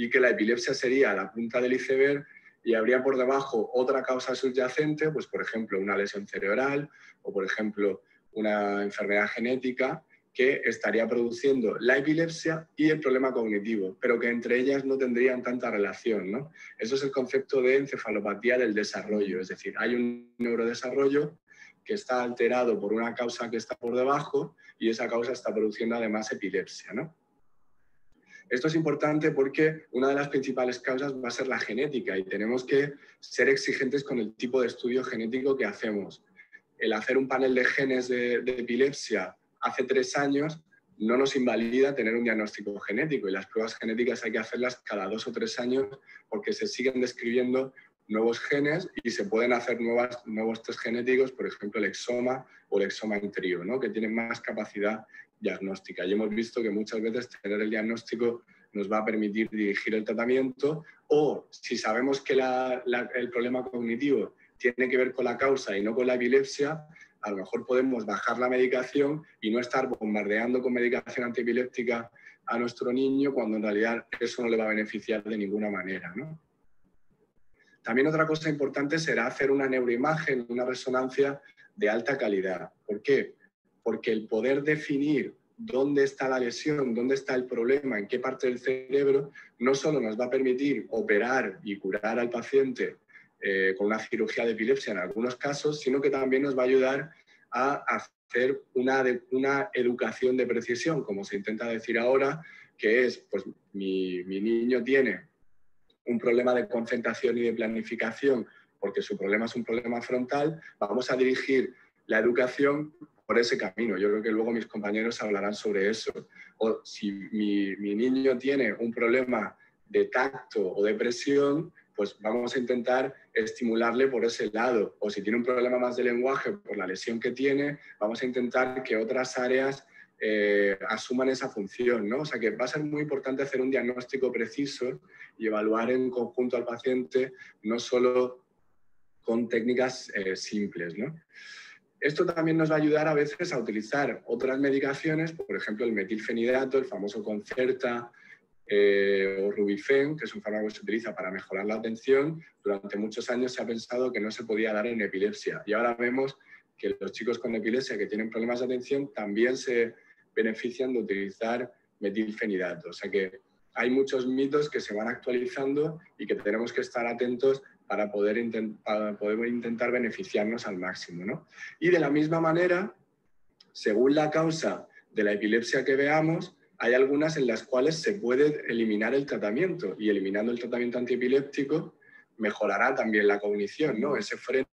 y que la epilepsia sería la punta del iceberg y habría por debajo otra causa subyacente, pues por ejemplo una lesión cerebral o por ejemplo una enfermedad genética que estaría produciendo la epilepsia y el problema cognitivo, pero que entre ellas no tendrían tanta relación, ¿no? Eso es el concepto de encefalopatía del desarrollo, es decir, hay un neurodesarrollo que está alterado por una causa que está por debajo y esa causa está produciendo además epilepsia, ¿no? Esto es importante porque una de las principales causas va a ser la genética y tenemos que ser exigentes con el tipo de estudio genético que hacemos. El hacer un panel de genes de epilepsia hace 3 años no nos invalida tener un diagnóstico genético y las pruebas genéticas hay que hacerlas cada 2 o 3 años porque se siguen describiendo nuevos genes y se pueden hacer nuevos test genéticos, por ejemplo el exoma o el exoma en trío, ¿no? Que tienen más capacidad diagnóstica. Y hemos visto que muchas veces tener el diagnóstico nos va a permitir dirigir el tratamiento o si sabemos que el problema cognitivo tiene que ver con la causa y no con la epilepsia, a lo mejor podemos bajar la medicación y no estar bombardeando con medicación antiepiléptica a nuestro niño cuando en realidad eso no le va a beneficiar de ninguna manera, ¿no? También otra cosa importante será hacer una neuroimagen, una resonancia de alta calidad. ¿Por qué? Porque el poder definir dónde está la lesión, dónde está el problema, en qué parte del cerebro, no solo nos va a permitir operar y curar al paciente con una cirugía de epilepsia en algunos casos, sino que también nos va a ayudar a hacer una educación de precisión, como se intenta decir ahora, que es, pues mi niño tiene un problema de concentración y de planificación porque su problema es un problema frontal, vamos a dirigir la educación por ese camino. Yo creo que luego mis compañeros hablarán sobre eso. O si mi niño tiene un problema de tacto o de presión, pues vamos a intentar estimularle por ese lado. O si tiene un problema más de lenguaje por la lesión que tiene, vamos a intentar que otras áreas asuman esa función, ¿no? O sea que va a ser muy importante hacer un diagnóstico preciso y evaluar en conjunto al paciente, no solo con técnicas simples, ¿no? Esto también nos va a ayudar a veces a utilizar otras medicaciones, por ejemplo el metilfenidato, el famoso Concerta, o Rubifen, que es un fármaco que se utiliza para mejorar la atención. Durante muchos años se ha pensado que no se podía dar en epilepsia y ahora vemos que los chicos con epilepsia que tienen problemas de atención también se benefician de utilizar metilfenidato. O sea que hay muchos mitos que se van actualizando y que tenemos que estar atentos para poder intentar beneficiarnos al máximo, ¿no? Y de la misma manera, según la causa de la epilepsia que veamos, hay algunas en las cuales se puede eliminar el tratamiento y eliminando el tratamiento antiepiléptico mejorará también la cognición, ¿no? Ese freno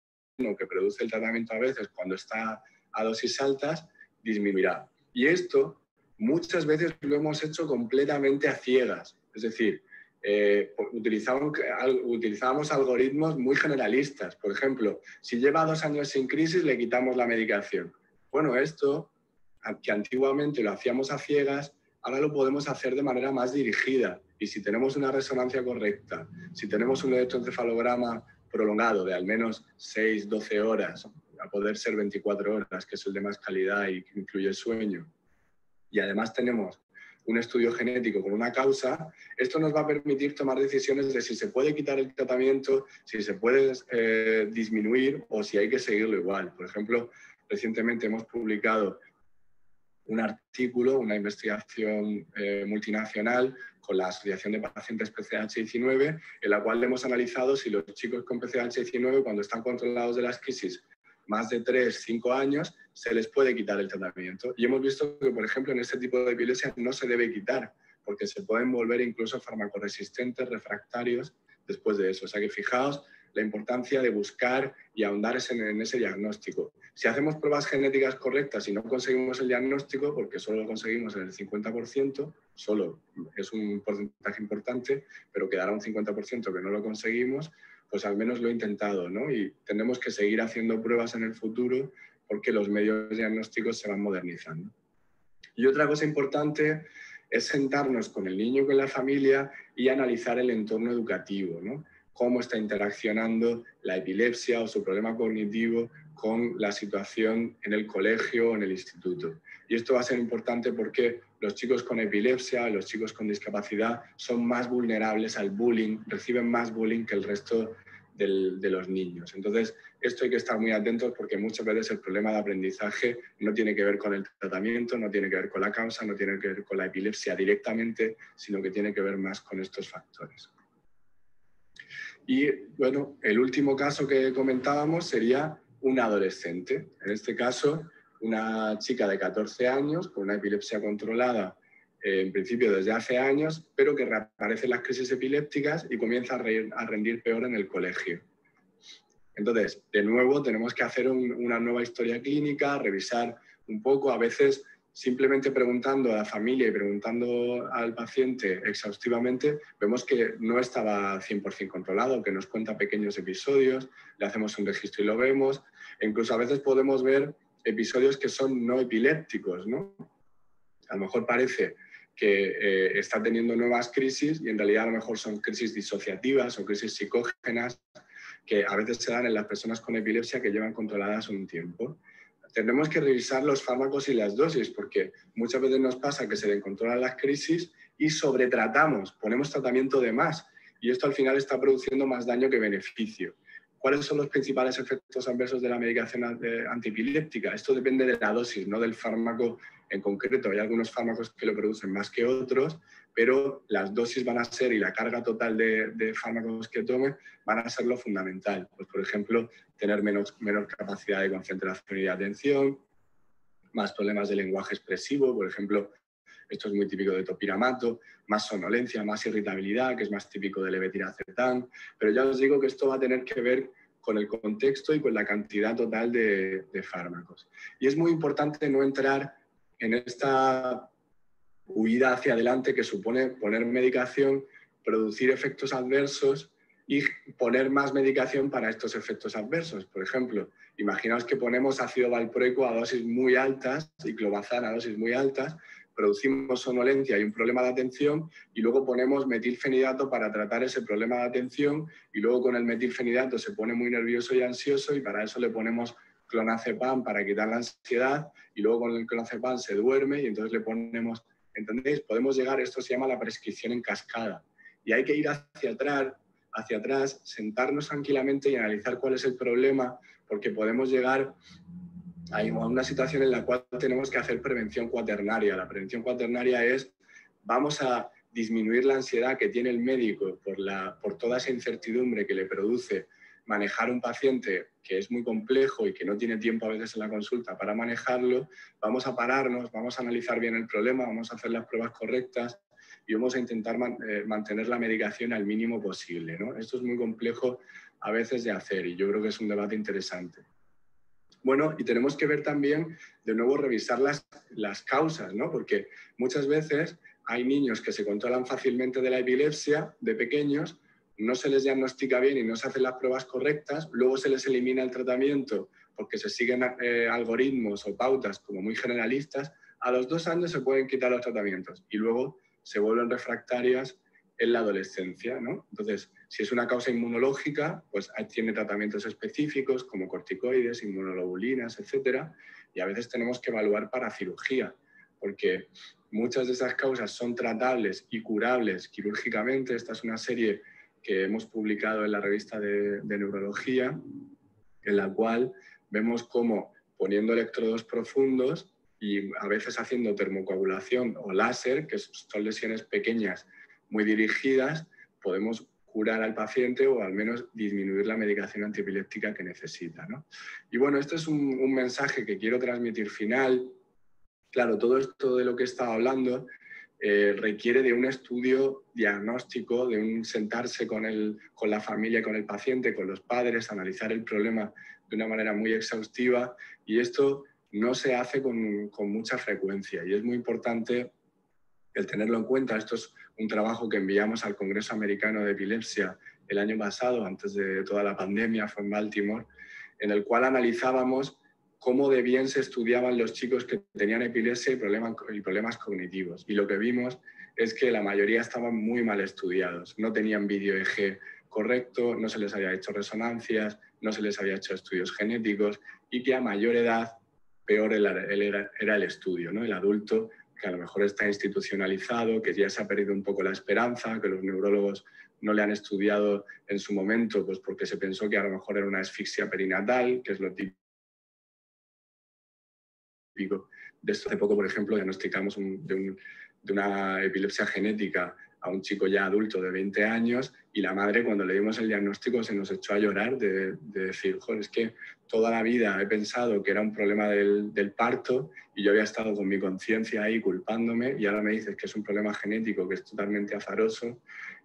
que produce el tratamiento a veces cuando está a dosis altas disminuirá. Y esto muchas veces lo hemos hecho completamente a ciegas, es decir, utilizábamos algoritmos muy generalistas. Por ejemplo, si lleva 2 años sin crisis, le quitamos la medicación. Bueno, esto, que antiguamente lo hacíamos a ciegas, ahora lo podemos hacer de manera más dirigida. Y si tenemos una resonancia correcta, si tenemos un electroencefalograma prolongado de al menos 6, 12 horas, a poder ser 24 horas, que es el de más calidad y que incluye el sueño, y además tenemos un estudio genético con una causa, esto nos va a permitir tomar decisiones de si se puede quitar el tratamiento, si se puede disminuir o si hay que seguirlo igual. Por ejemplo, recientemente hemos publicado un artículo, una investigación multinacional con la Asociación de Pacientes PCH19, en la cual hemos analizado si los chicos con PCH19, cuando están controlados de las crisis más de 3, 5 años, se les puede quitar el tratamiento. Y hemos visto que, por ejemplo, en este tipo de epilepsia no se debe quitar, porque se pueden volver incluso farmacoresistentes, refractarios, después de eso. O sea que fijaos la importancia de buscar y ahondar en ese diagnóstico. Si hacemos pruebas genéticas correctas y no conseguimos el diagnóstico, porque solo lo conseguimos en el 50%, solo es un porcentaje importante, pero quedará un 50% que no lo conseguimos, pues al menos lo he intentado, ¿no? Y tenemos que seguir haciendo pruebas en el futuro porque los medios diagnósticos se van modernizando. Y otra cosa importante es sentarnos con el niño, con la familia y analizar el entorno educativo, ¿no? Cómo está interaccionando la epilepsia o su problema cognitivo con la situación en el colegio o en el instituto. Y esto va a ser importante porque los chicos con epilepsia, los chicos con discapacidad son más vulnerables al bullying, reciben más bullying que el resto de los niños. Entonces, esto hay que estar muy atentos porque muchas veces el problema de aprendizaje no tiene que ver con el tratamiento, no tiene que ver con la causa, no tiene que ver con la epilepsia directamente, sino que tiene que ver más con estos factores. Y bueno, el último caso que comentábamos sería un adolescente. En este caso, una chica de 14 años con una epilepsia controlada, en principio desde hace años, pero que reaparecen las crisis epilépticas y comienza a rendir peor en el colegio. Entonces, de nuevo, tenemos que hacer una nueva historia clínica, revisar un poco, a veces simplemente preguntando a la familia y preguntando al paciente exhaustivamente, vemos que no estaba 100% controlado, que nos cuenta pequeños episodios, le hacemos un registro y lo vemos. E incluso a veces podemos ver episodios que son no epilépticos, ¿no? A lo mejor parece que está teniendo nuevas crisis y en realidad a lo mejor son crisis disociativas o crisis psicógenas que a veces se dan en las personas con epilepsia que llevan controladas un tiempo. Tenemos que revisar los fármacos y las dosis, porque muchas veces nos pasa que se descontrolan las crisis y sobretratamos, ponemos tratamiento de más, y esto al final está produciendo más daño que beneficio. ¿Cuáles son los principales efectos adversos de la medicación antiepiléptica? Esto depende de la dosis, no del fármaco en concreto. Hay algunos fármacos que lo producen más que otros, pero las dosis van a ser y la carga total de fármacos que tome van a ser lo fundamental. Pues, por ejemplo, tener menor capacidad de concentración y de atención, más problemas de lenguaje expresivo, por ejemplo, esto es muy típico de topiramato, más somnolencia, más irritabilidad, que es más típico del levetiracetam, pero ya os digo que esto va a tener que ver con el contexto y con la cantidad total de fármacos. Y es muy importante no entrar en esta huida hacia adelante que supone poner medicación, producir efectos adversos y poner más medicación para estos efectos adversos. Por ejemplo, imaginaos que ponemos ácido valproico a dosis muy altas y clobazam a dosis muy altas, producimos somnolencia y un problema de atención y luego ponemos metilfenidato para tratar ese problema de atención y luego con el metilfenidato se pone muy nervioso y ansioso y para eso le ponemos clonazepam para quitar la ansiedad y luego con el clonazepam se duerme y entonces le ponemos, ¿entendéis? Podemos llegar, esto se llama la prescripción en cascada y hay que ir hacia atrás, sentarnos tranquilamente y analizar cuál es el problema porque podemos llegar a una situación en la cual tenemos que hacer prevención cuaternaria. La prevención cuaternaria es, vamos a disminuir la ansiedad que tiene el médico por toda esa incertidumbre que le produce manejar un paciente que es muy complejo y que no tiene tiempo a veces en la consulta para manejarlo. Vamos a pararnos, vamos a analizar bien el problema, vamos a hacer las pruebas correctas y vamos a intentar mantener la medicación al mínimo posible, ¿no? Esto es muy complejo a veces de hacer y yo creo que es un debate interesante. Bueno, y tenemos que ver también, de nuevo, revisar las causas, ¿no? Porque muchas veces hay niños que se controlan fácilmente de la epilepsia de pequeños, no se les diagnostica bien y no se hacen las pruebas correctas, luego se les elimina el tratamiento porque se siguen algoritmos o pautas como muy generalistas, a los 2 años se pueden quitar los tratamientos y luego se vuelven refractarias en la adolescencia, ¿no? Entonces, si es una causa inmunológica, pues tiene tratamientos específicos como corticoides, inmunoglobulinas, etcétera, y a veces tenemos que evaluar para cirugía, porque muchas de esas causas son tratables y curables quirúrgicamente. Esta es una serie que hemos publicado en la revista de neurología, en la cual vemos cómo poniendo electrodos profundos y a veces haciendo termocoagulación o láser, que son lesiones pequeñas muy dirigidas, podemos curar al paciente o al menos disminuir la medicación antiepiléptica que necesita, ¿no? Y bueno, este es un mensaje que quiero transmitir final. Claro, todo esto de lo que he estado hablando requiere de un estudio diagnóstico, de un sentarse con la familia, con el paciente, con los padres, analizar el problema de una manera muy exhaustiva y esto no se hace con mucha frecuencia y es muy importante el tenerlo en cuenta. Esto es un trabajo que enviamos al Congreso Americano de Epilepsia el año pasado, antes de toda la pandemia, fue en Baltimore, en el cual analizábamos cómo de bien se estudiaban los chicos que tenían epilepsia y problemas cognitivos. Y lo que vimos es que la mayoría estaban muy mal estudiados. No tenían vídeo EG correcto, no se les había hecho resonancias, no se les había hecho estudios genéticos y que a mayor edad peor era el estudio, ¿no? El adulto que a lo mejor está institucionalizado, que ya se ha perdido un poco la esperanza, que los neurólogos no le han estudiado en su momento, pues porque se pensó que a lo mejor era una asfixia perinatal, que es lo típico. De esto hace poco, por ejemplo, diagnosticamos de una epilepsia genética a un chico ya adulto de 20 años y la madre, cuando le dimos el diagnóstico, se nos echó a llorar de decir, joder, es que toda la vida he pensado que era un problema del parto y yo había estado con mi conciencia ahí culpándome y ahora me dices que es un problema genético, que es totalmente azaroso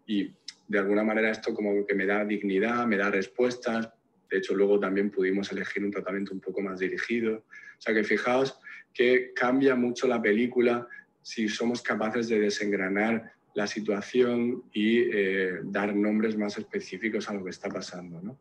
y de alguna manera esto como que me da dignidad, me da respuestas. De hecho, luego también pudimos elegir un tratamiento un poco más dirigido. O sea que fijaos que cambia mucho la película si somos capaces de desengranar la situación y dar nombres más específicos a lo que está pasando, ¿no?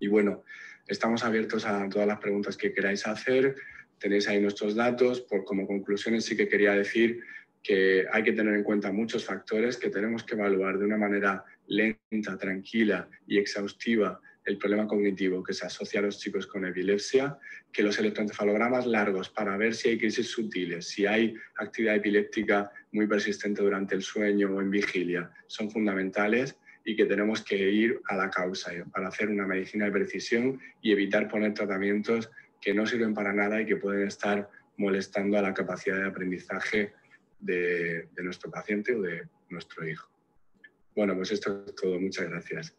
Y bueno, estamos abiertos a todas las preguntas que queráis hacer. Tenéis ahí nuestros datos. Como conclusiones sí que quería decir que hay que tener en cuenta muchos factores, que tenemos que evaluar de una manera lenta, tranquila y exhaustiva el problema cognitivo que se asocia a los chicos con epilepsia, que los electroencefalogramas largos para ver si hay crisis sutiles, si hay actividad epiléptica muy persistente durante el sueño o en vigilia, son fundamentales y que tenemos que ir a la causa para hacer una medicina de precisión y evitar poner tratamientos que no sirven para nada y que pueden estar molestando a la capacidad de aprendizaje de nuestro paciente o de nuestro hijo. Bueno, pues esto es todo. Muchas gracias.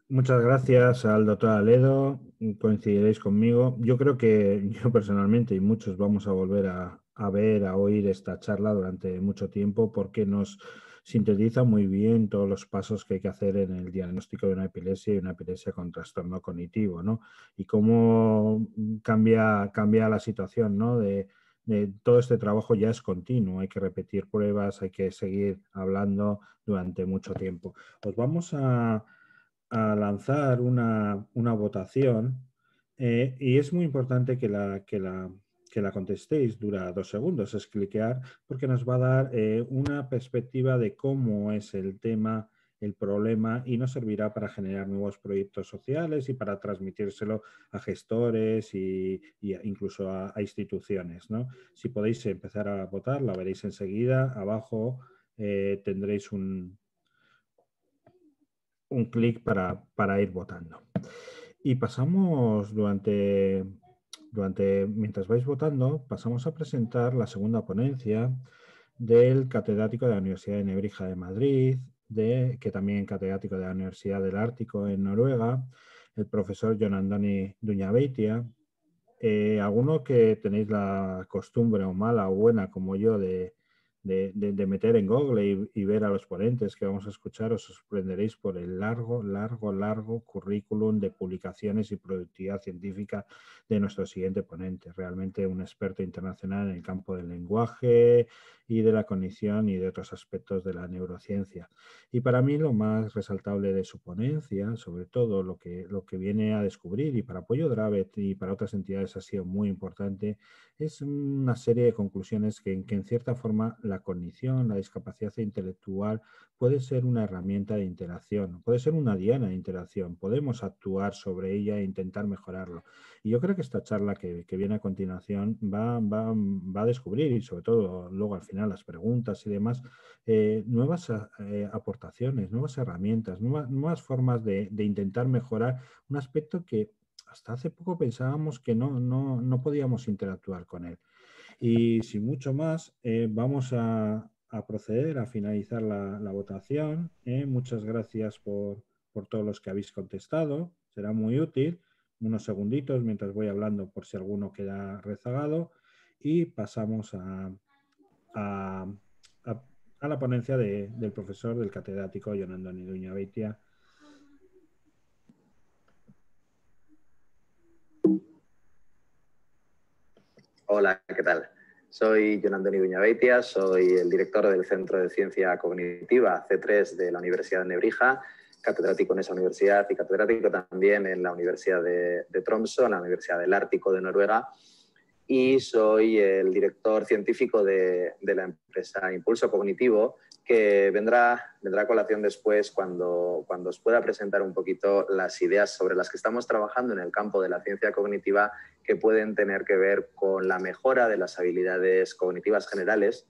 Muchas gracias al doctor Aledo, coincidiréis conmigo. Yo creo que yo personalmente y muchos vamos a volver a ver, a oír esta charla durante mucho tiempo porque nos sintetiza muy bien todos los pasos que hay que hacer en el diagnóstico de una epilepsia y una epilepsia con trastorno cognitivo, ¿no? Y cómo cambia la situación, ¿no? De todo este trabajo ya es continuo, hay que repetir pruebas, hay que seguir hablando durante mucho tiempo. Pues vamos a lanzar una votación y es muy importante que la contestéis. Dura 2 segundos, es cliquear, porque nos va a dar una perspectiva de cómo es el tema, el problema, y nos servirá para generar nuevos proyectos sociales y para transmitírselo a gestores y incluso a instituciones, ¿no? Si podéis empezar a votar, la veréis enseguida. Abajo tendréis un clic para ir votando. Y pasamos mientras vais votando, pasamos a presentar la segunda ponencia del catedrático de la Universidad de Nebrija de Madrid, que también catedrático de la Universidad del Ártico en Noruega, el profesor Jon Andoni Duñabeitia. Alguno que tenéis la costumbre o mala o buena como yo de meter en Google y ver a los ponentes que vamos a escuchar, os sorprenderéis por el largo currículum de publicaciones y productividad científica de nuestro siguiente ponente. Realmente un experto internacional en el campo del lenguaje y de la cognición y de otros aspectos de la neurociencia. Y para mí lo más resaltable de su ponencia, sobre todo lo que viene a descubrir, y para Apoyo Dravet y para otras entidades ha sido muy importante, es una serie de conclusiones que en cierta forma la cognición, la discapacidad intelectual puede ser una herramienta de interacción, puede ser una diana de interacción, podemos actuar sobre ella e intentar mejorarlo. Y yo creo que esta charla que viene a continuación va a descubrir, y sobre todo luego al final las preguntas y demás, nuevas aportaciones, nuevas herramientas, nuevas formas de intentar mejorar un aspecto que hasta hace poco pensábamos que no podíamos interactuar con él. Y sin mucho más, vamos a proceder a finalizar la votación. Muchas gracias por todos los que habéis contestado. Será muy útil. Unos segunditos mientras voy hablando por si alguno queda rezagado. Y pasamos a la ponencia del profesor, del catedrático Jon Andoni Duñabeitia. Hola, ¿qué tal? Soy Jon Andoni Duñabeitia, soy el director del Centro de Ciencia Cognitiva C3 de la Universidad de Nebrija, catedrático en esa universidad y catedrático también en la Universidad de Tromsø, en la Universidad del Ártico de Noruega, y soy el director científico de la empresa Impulso Cognitivo, que vendrá a colación después cuando os pueda presentar un poquito las ideas sobre las que estamos trabajando en el campo de la ciencia cognitiva, que pueden tener que ver con la mejora de las habilidades cognitivas generales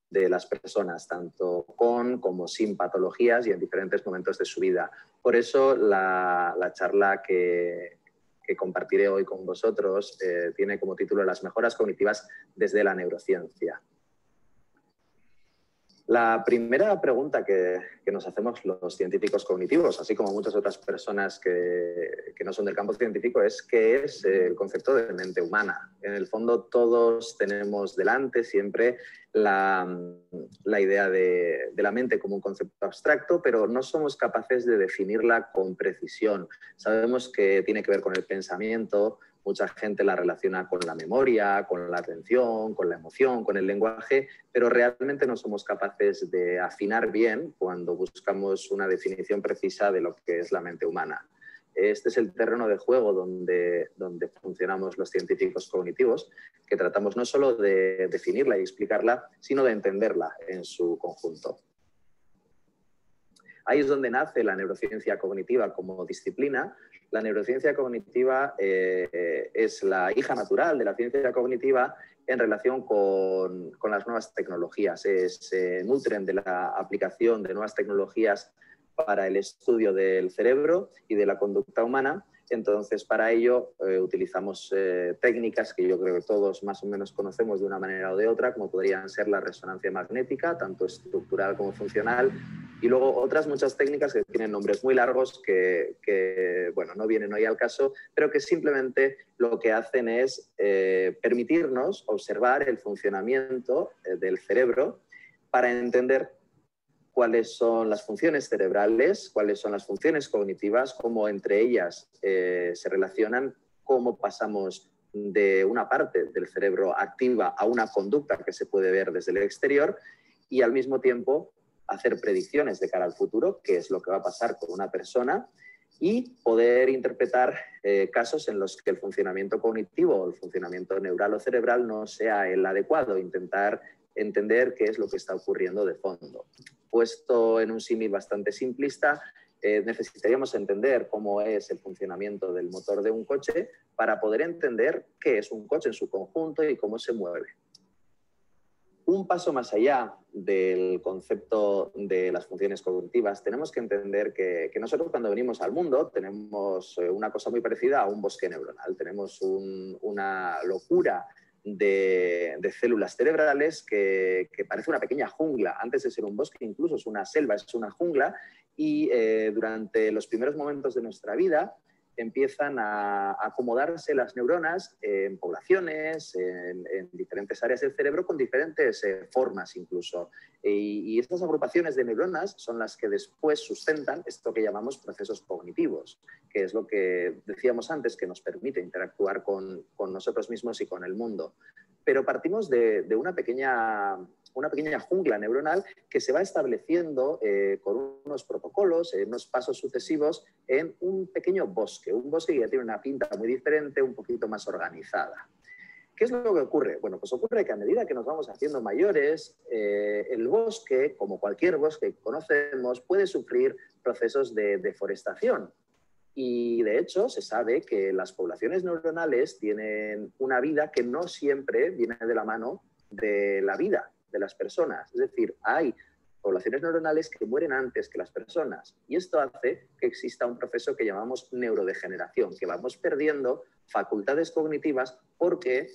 de las personas, tanto con como sin patologías y en diferentes momentos de su vida. Por eso la charla que compartiré hoy con vosotros tiene como título Las mejoras cognitivas desde la neurociencia. La primera pregunta que nos hacemos los científicos cognitivos, así como muchas otras personas que no son del campo científico, es ¿qué es el concepto de mente humana? En el fondo todos tenemos delante siempre la idea de la mente como un concepto abstracto, pero no somos capaces de definirla con precisión. Sabemos que tiene que ver con el pensamiento. Mucha gente la relaciona con la memoria, con la atención, con la emoción, con el lenguaje, pero realmente no somos capaces de afinar bien cuando buscamos una definición precisa de lo que es la mente humana. Este es el terreno de juego donde funcionamos los científicos cognitivos, que tratamos no solo de definirla y explicarla, sino de entenderla en su conjunto. Ahí es donde nace la neurociencia cognitiva como disciplina. La neurociencia cognitiva es la hija natural de la ciencia cognitiva en relación con las nuevas tecnologías. Se nutren de la aplicación de nuevas tecnologías para el estudio del cerebro y de la conducta humana. Entonces, para ello utilizamos técnicas que yo creo que todos más o menos conocemos de una manera o de otra, como podrían ser la resonancia magnética, tanto estructural como funcional, y luego otras muchas técnicas que tienen nombres muy largos que bueno, no vienen hoy al caso, pero que simplemente lo que hacen es permitirnos observar el funcionamiento del cerebro para entender cuáles son las funciones cerebrales, cuáles son las funciones cognitivas, cómo entre ellas se relacionan, cómo pasamos de una parte del cerebro activa a una conducta que se puede ver desde el exterior, y al mismo tiempo hacer predicciones de cara al futuro, qué es lo que va a pasar con una persona, y poder interpretar casos en los que el funcionamiento cognitivo o el funcionamiento neural o cerebral no sea el adecuado, intentar entender qué es lo que está ocurriendo de fondo. Puesto en un símil bastante simplista, necesitaríamos entender cómo es el funcionamiento del motor de un coche para poder entender qué es un coche en su conjunto y cómo se mueve. Un paso más allá del concepto de las funciones cognitivas, tenemos que entender que nosotros cuando venimos al mundo tenemos una cosa muy parecida a un bosque neuronal. Tenemos una locura de células cerebrales que parece una pequeña jungla. Antes de ser un bosque, incluso es una selva, es una jungla, y durante los primeros momentos de nuestra vida empiezan a acomodarse las neuronas en poblaciones, en diferentes áreas del cerebro, con diferentes formas incluso. Y estas agrupaciones de neuronas son las que después sustentan esto que llamamos procesos cognitivos, que es lo que decíamos antes, que nos permite interactuar con nosotros mismos y con el mundo. Pero partimos de una pequeña jungla neuronal que se va estableciendo con unos protocolos, unos pasos sucesivos en un pequeño bosque, un bosque que ya tiene una pinta muy diferente, un poquito más organizada. ¿Qué es lo que ocurre? Bueno, pues ocurre que a medida que nos vamos haciendo mayores, el bosque, como cualquier bosque que conocemos, puede sufrir procesos de deforestación. Y de hecho se sabe que las poblaciones neuronales tienen una vida que no siempre viene de la mano de la vida de las personas. Es decir, hay poblaciones neuronales que mueren antes que las personas. Y esto hace que exista un proceso que llamamos neurodegeneración, que vamos perdiendo facultades cognitivas porque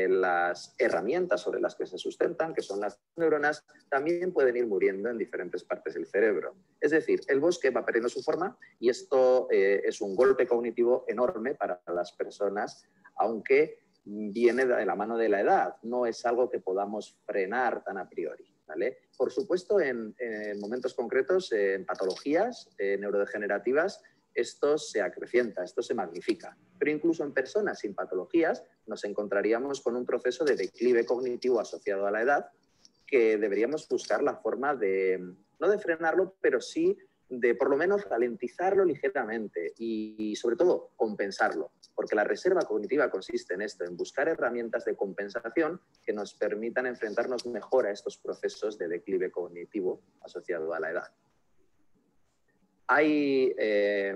las herramientas sobre las que se sustentan, que son las neuronas, también pueden ir muriendo en diferentes partes del cerebro. Es decir, el bosque va perdiendo su forma y esto es un golpe cognitivo enorme para las personas, aunque viene de la mano de la edad, no es algo que podamos frenar tan a priori, ¿vale? Por supuesto, en momentos concretos, en patologías neurodegenerativas, esto se acrecienta, esto se magnifica. Pero incluso en personas sin patologías nos encontraríamos con un proceso de declive cognitivo asociado a la edad que deberíamos buscar la forma de, no de frenarlo, pero sí de por lo menos ralentizarlo ligeramente y sobre todo compensarlo, porque la reserva cognitiva consiste en esto, en buscar herramientas de compensación que nos permitan enfrentarnos mejor a estos procesos de declive cognitivo asociado a la edad. Hay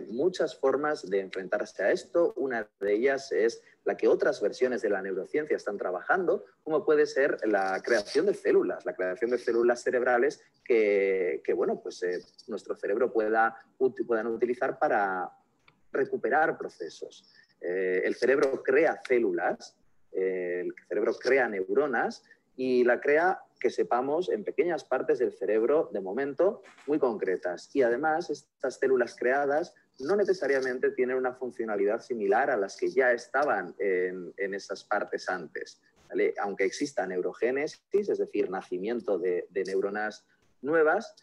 muchas formas de enfrentarse a esto. Una de ellas es la que otras versiones de la neurociencia están trabajando, como puede ser la creación de células cerebrales que bueno, pues, nuestro cerebro puedan utilizar para recuperar procesos. El cerebro crea células, el cerebro crea neuronas y la crea, que sepamos, en pequeñas partes del cerebro, de momento, muy concretas. Y además, estas células creadas no necesariamente tienen una funcionalidad similar a las que ya estaban en esas partes antes, ¿vale? Aunque exista neurogénesis, es decir, nacimiento de neuronas nuevas,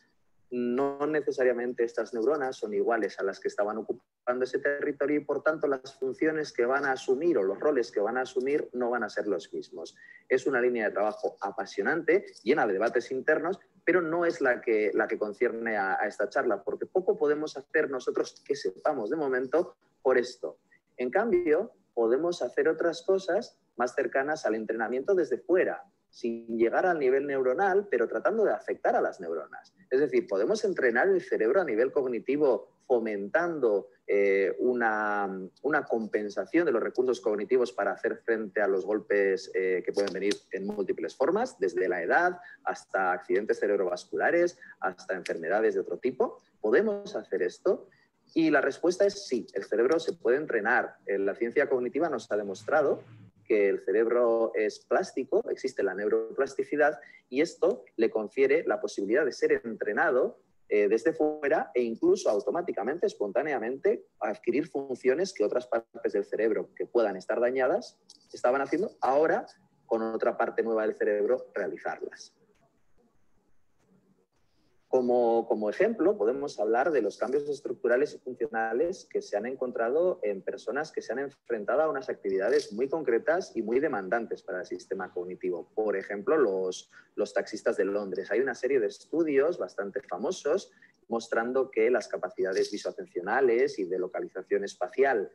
no necesariamente estas neuronas son iguales a las que estaban ocupando ese territorio y, por tanto, las funciones que van a asumir o los roles que van a asumir no van a ser los mismos. Es una línea de trabajo apasionante, llena de debates internos, pero no es la que concierne a esta charla, porque poco podemos hacer nosotros que sepamos de momento por esto. En cambio, podemos hacer otras cosas más cercanas al entrenamiento desde fuera, sin llegar al nivel neuronal, pero tratando de afectar a las neuronas. Es decir, podemos entrenar el cerebro a nivel cognitivo fomentando una compensación de los recursos cognitivos para hacer frente a los golpes que pueden venir en múltiples formas, desde la edad hasta accidentes cerebrovasculares, hasta enfermedades de otro tipo. ¿Podemos hacer esto? Y la respuesta es sí, el cerebro se puede entrenar. La ciencia cognitiva nos ha demostrado que el cerebro es plástico, existe la neuroplasticidad, y esto le confiere la posibilidad de ser entrenado desde fuera e incluso automáticamente, espontáneamente, a adquirir funciones que otras partes del cerebro que puedan estar dañadas estaban haciendo, ahora con otra parte nueva del cerebro realizarlas. Como ejemplo, podemos hablar de los cambios estructurales y funcionales que se han encontrado en personas que se han enfrentado a unas actividades muy concretas y muy demandantes para el sistema cognitivo. Por ejemplo, los taxistas de Londres. Hay una serie de estudios bastante famosos mostrando que las capacidades visoatencionales y de localización espacial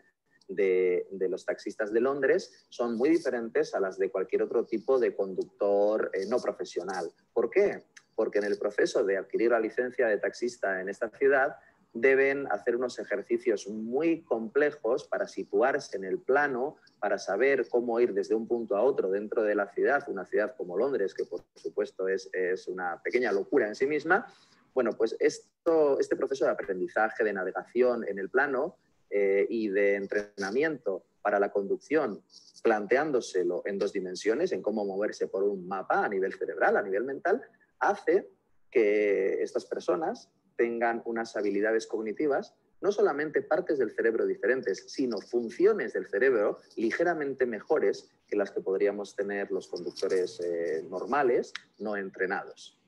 de los taxistas de Londres son muy diferentes a las de cualquier otro tipo de conductor no profesional. ¿Por qué? Porque en el proceso de adquirir la licencia de taxista en esta ciudad deben hacer unos ejercicios muy complejos para situarse en el plano, para saber cómo ir desde un punto a otro dentro de la ciudad, una ciudad como Londres, que por supuesto es una pequeña locura en sí misma. Bueno, pues este proceso de aprendizaje, de navegación en el plano y de entrenamiento para la conducción, planteándoselo en dos dimensiones, en cómo moverse por un mapa a nivel cerebral, a nivel mental, hace que estas personas tengan unas habilidades cognitivas, no solamente partes del cerebro diferentes, sino funciones del cerebro ligeramente mejores que las que podríamos tener los conductores normales, no entrenados.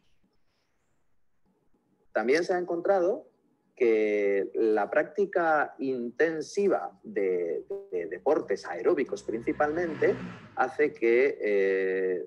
También se ha encontrado que la práctica intensiva de deportes aeróbicos principalmente hace que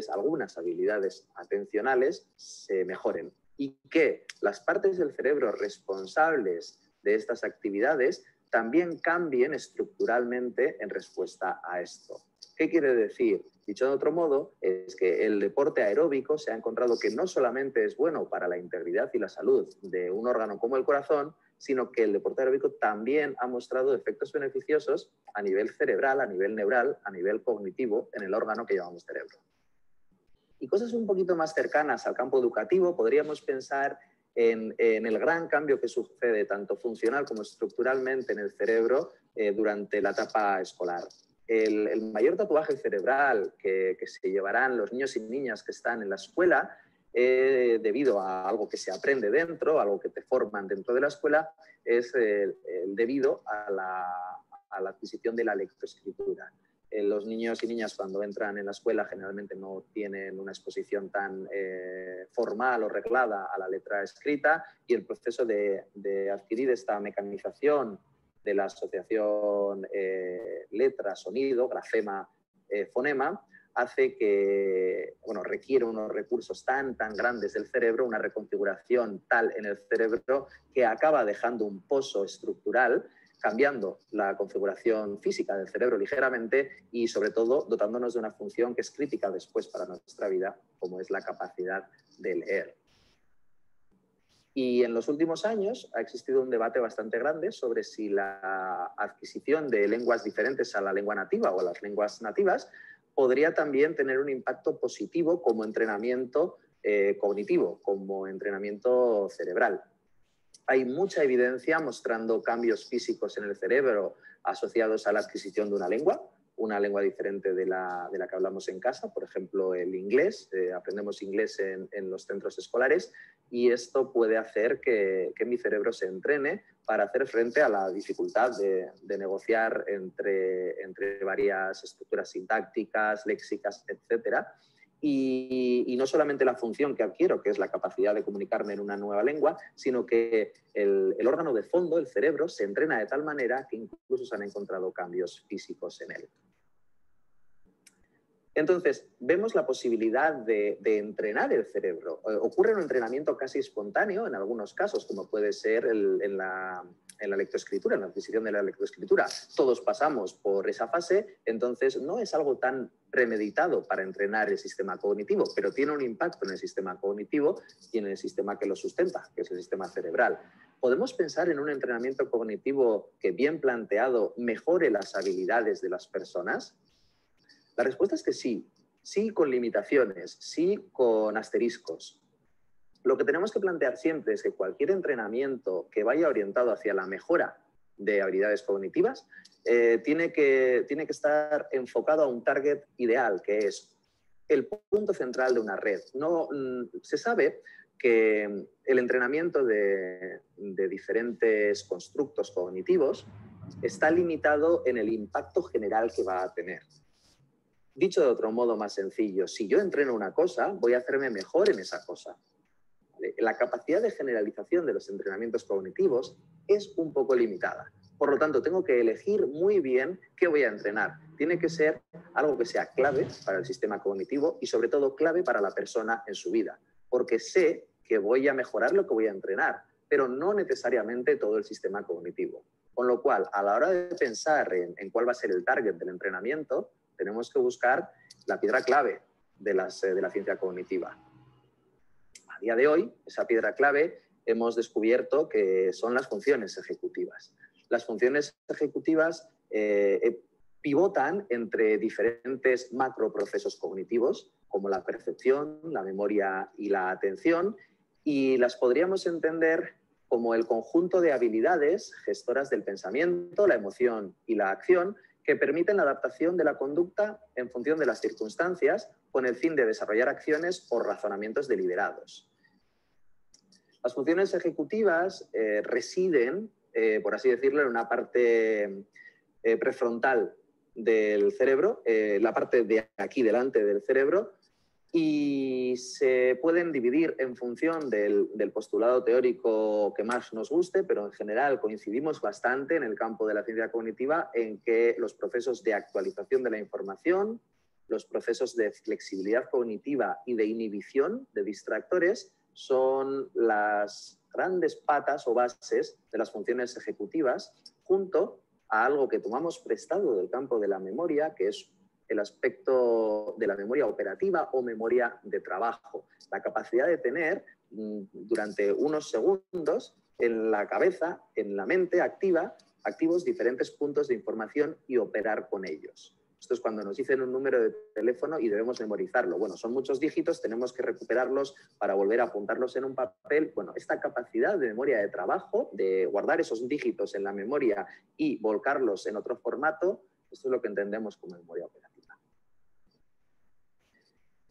algunas habilidades atencionales se mejoren y que las partes del cerebro responsables de estas actividades también cambien estructuralmente en respuesta a esto. ¿Qué quiere decir? Dicho de otro modo, es que el deporte aeróbico se ha encontrado que no solamente es bueno para la integridad y la salud de un órgano como el corazón, sino que el deporte aeróbico también ha mostrado efectos beneficiosos a nivel cerebral, a nivel neural, a nivel cognitivo en el órgano que llamamos cerebro. Y cosas un poquito más cercanas al campo educativo, podríamos pensar en el gran cambio que sucede tanto funcional como estructuralmente en el cerebro durante la etapa escolar. El mayor tatuaje cerebral que se llevarán los niños y niñas que están en la escuela, debido a algo que se aprende dentro, algo que te forman dentro de la escuela, es debido a la adquisición de la lectoescritura. Los niños y niñas cuando entran en la escuela generalmente no tienen una exposición tan formal o reglada a la letra escrita, y el proceso de adquirir esta mecanización de la asociación letra-sonido, grafema-fonema, hace que, bueno, requiere unos recursos tan grandes del cerebro, una reconfiguración tal en el cerebro que acaba dejando un pozo estructural, cambiando la configuración física del cerebro ligeramente y, sobre todo, dotándonos de una función que es crítica después para nuestra vida, como es la capacidad de leer. Y en los últimos años ha existido un debate bastante grande sobre si la adquisición de lenguas diferentes a la lengua nativa o a las lenguas nativas podría también tener un impacto positivo como entrenamiento cognitivo, como entrenamiento cerebral. Hay mucha evidencia mostrando cambios físicos en el cerebro asociados a la adquisición de una lengua diferente de la que hablamos en casa, por ejemplo, el inglés. Aprendemos inglés en los centros escolares y esto puede hacer que mi cerebro se entrene para hacer frente a la dificultad de negociar entre varias estructuras sintácticas, léxicas, etcétera. Y no solamente la función que adquiero, que es la capacidad de comunicarme en una nueva lengua, sino que el órgano de fondo, el cerebro, se entrena de tal manera que incluso se han encontrado cambios físicos en él. Entonces, vemos la posibilidad de entrenar el cerebro. Ocurre un entrenamiento casi espontáneo en algunos casos, como puede ser en la lectoescritura, en la adquisición de la lectoescritura. Todos pasamos por esa fase, entonces no es algo tan premeditado para entrenar el sistema cognitivo, pero tiene un impacto en el sistema cognitivo y en el sistema que lo sustenta, que es el sistema cerebral. ¿Podemos pensar en un entrenamiento cognitivo que, bien planteado, mejore las habilidades de las personas? La respuesta es que sí, sí con limitaciones, sí con asteriscos. Lo que tenemos que plantear siempre es que cualquier entrenamiento que vaya orientado hacia la mejora de habilidades cognitivas tiene que estar enfocado a un target ideal, que es el punto central de una red. Se sabe que el entrenamiento de diferentes constructos cognitivos está limitado en el impacto general que va a tener. Dicho de otro modo más sencillo, si yo entreno una cosa, voy a hacerme mejor en esa cosa. La capacidad de generalización de los entrenamientos cognitivos es un poco limitada. Por lo tanto, tengo que elegir muy bien qué voy a entrenar. Tiene que ser algo que sea clave para el sistema cognitivo y, sobre todo, clave para la persona en su vida. Porque sé que voy a mejorar lo que voy a entrenar, pero no necesariamente todo el sistema cognitivo. Con lo cual, a la hora de pensar en cuál va a ser el target del entrenamiento, tenemos que buscar la piedra clave de la ciencia cognitiva. A día de hoy, esa piedra clave hemos descubierto que son las funciones ejecutivas. Las funciones ejecutivas pivotan entre diferentes macroprocesos cognitivos, como la percepción, la memoria y la atención, y las podríamos entender como el conjunto de habilidades gestoras del pensamiento, la emoción y la acción, que permiten la adaptación de la conducta en función de las circunstancias con el fin de desarrollar acciones o razonamientos deliberados. Las funciones ejecutivas residen, por así decirlo, en una parte prefrontal del cerebro, la parte de aquí delante del cerebro, y se pueden dividir en función del postulado teórico que más nos guste, pero en general coincidimos bastante en el campo de la ciencia cognitiva en que los procesos de actualización de la información, los procesos de flexibilidad cognitiva y de inhibición de distractores son las grandes patas o bases de las funciones ejecutivas, junto a algo que tomamos prestado del campo de la memoria, que es el aspecto de la memoria operativa o memoria de trabajo. La capacidad de tener durante unos segundos en la cabeza, en la mente activos diferentes puntos de información y operar con ellos. Esto es cuando nos dicen un número de teléfono y debemos memorizarlo. Bueno, son muchos dígitos, tenemos que recuperarlos para volver a apuntarlos en un papel. Bueno, esta capacidad de memoria de trabajo, de guardar esos dígitos en la memoria y volcarlos en otro formato, esto es lo que entendemos como memoria operativa.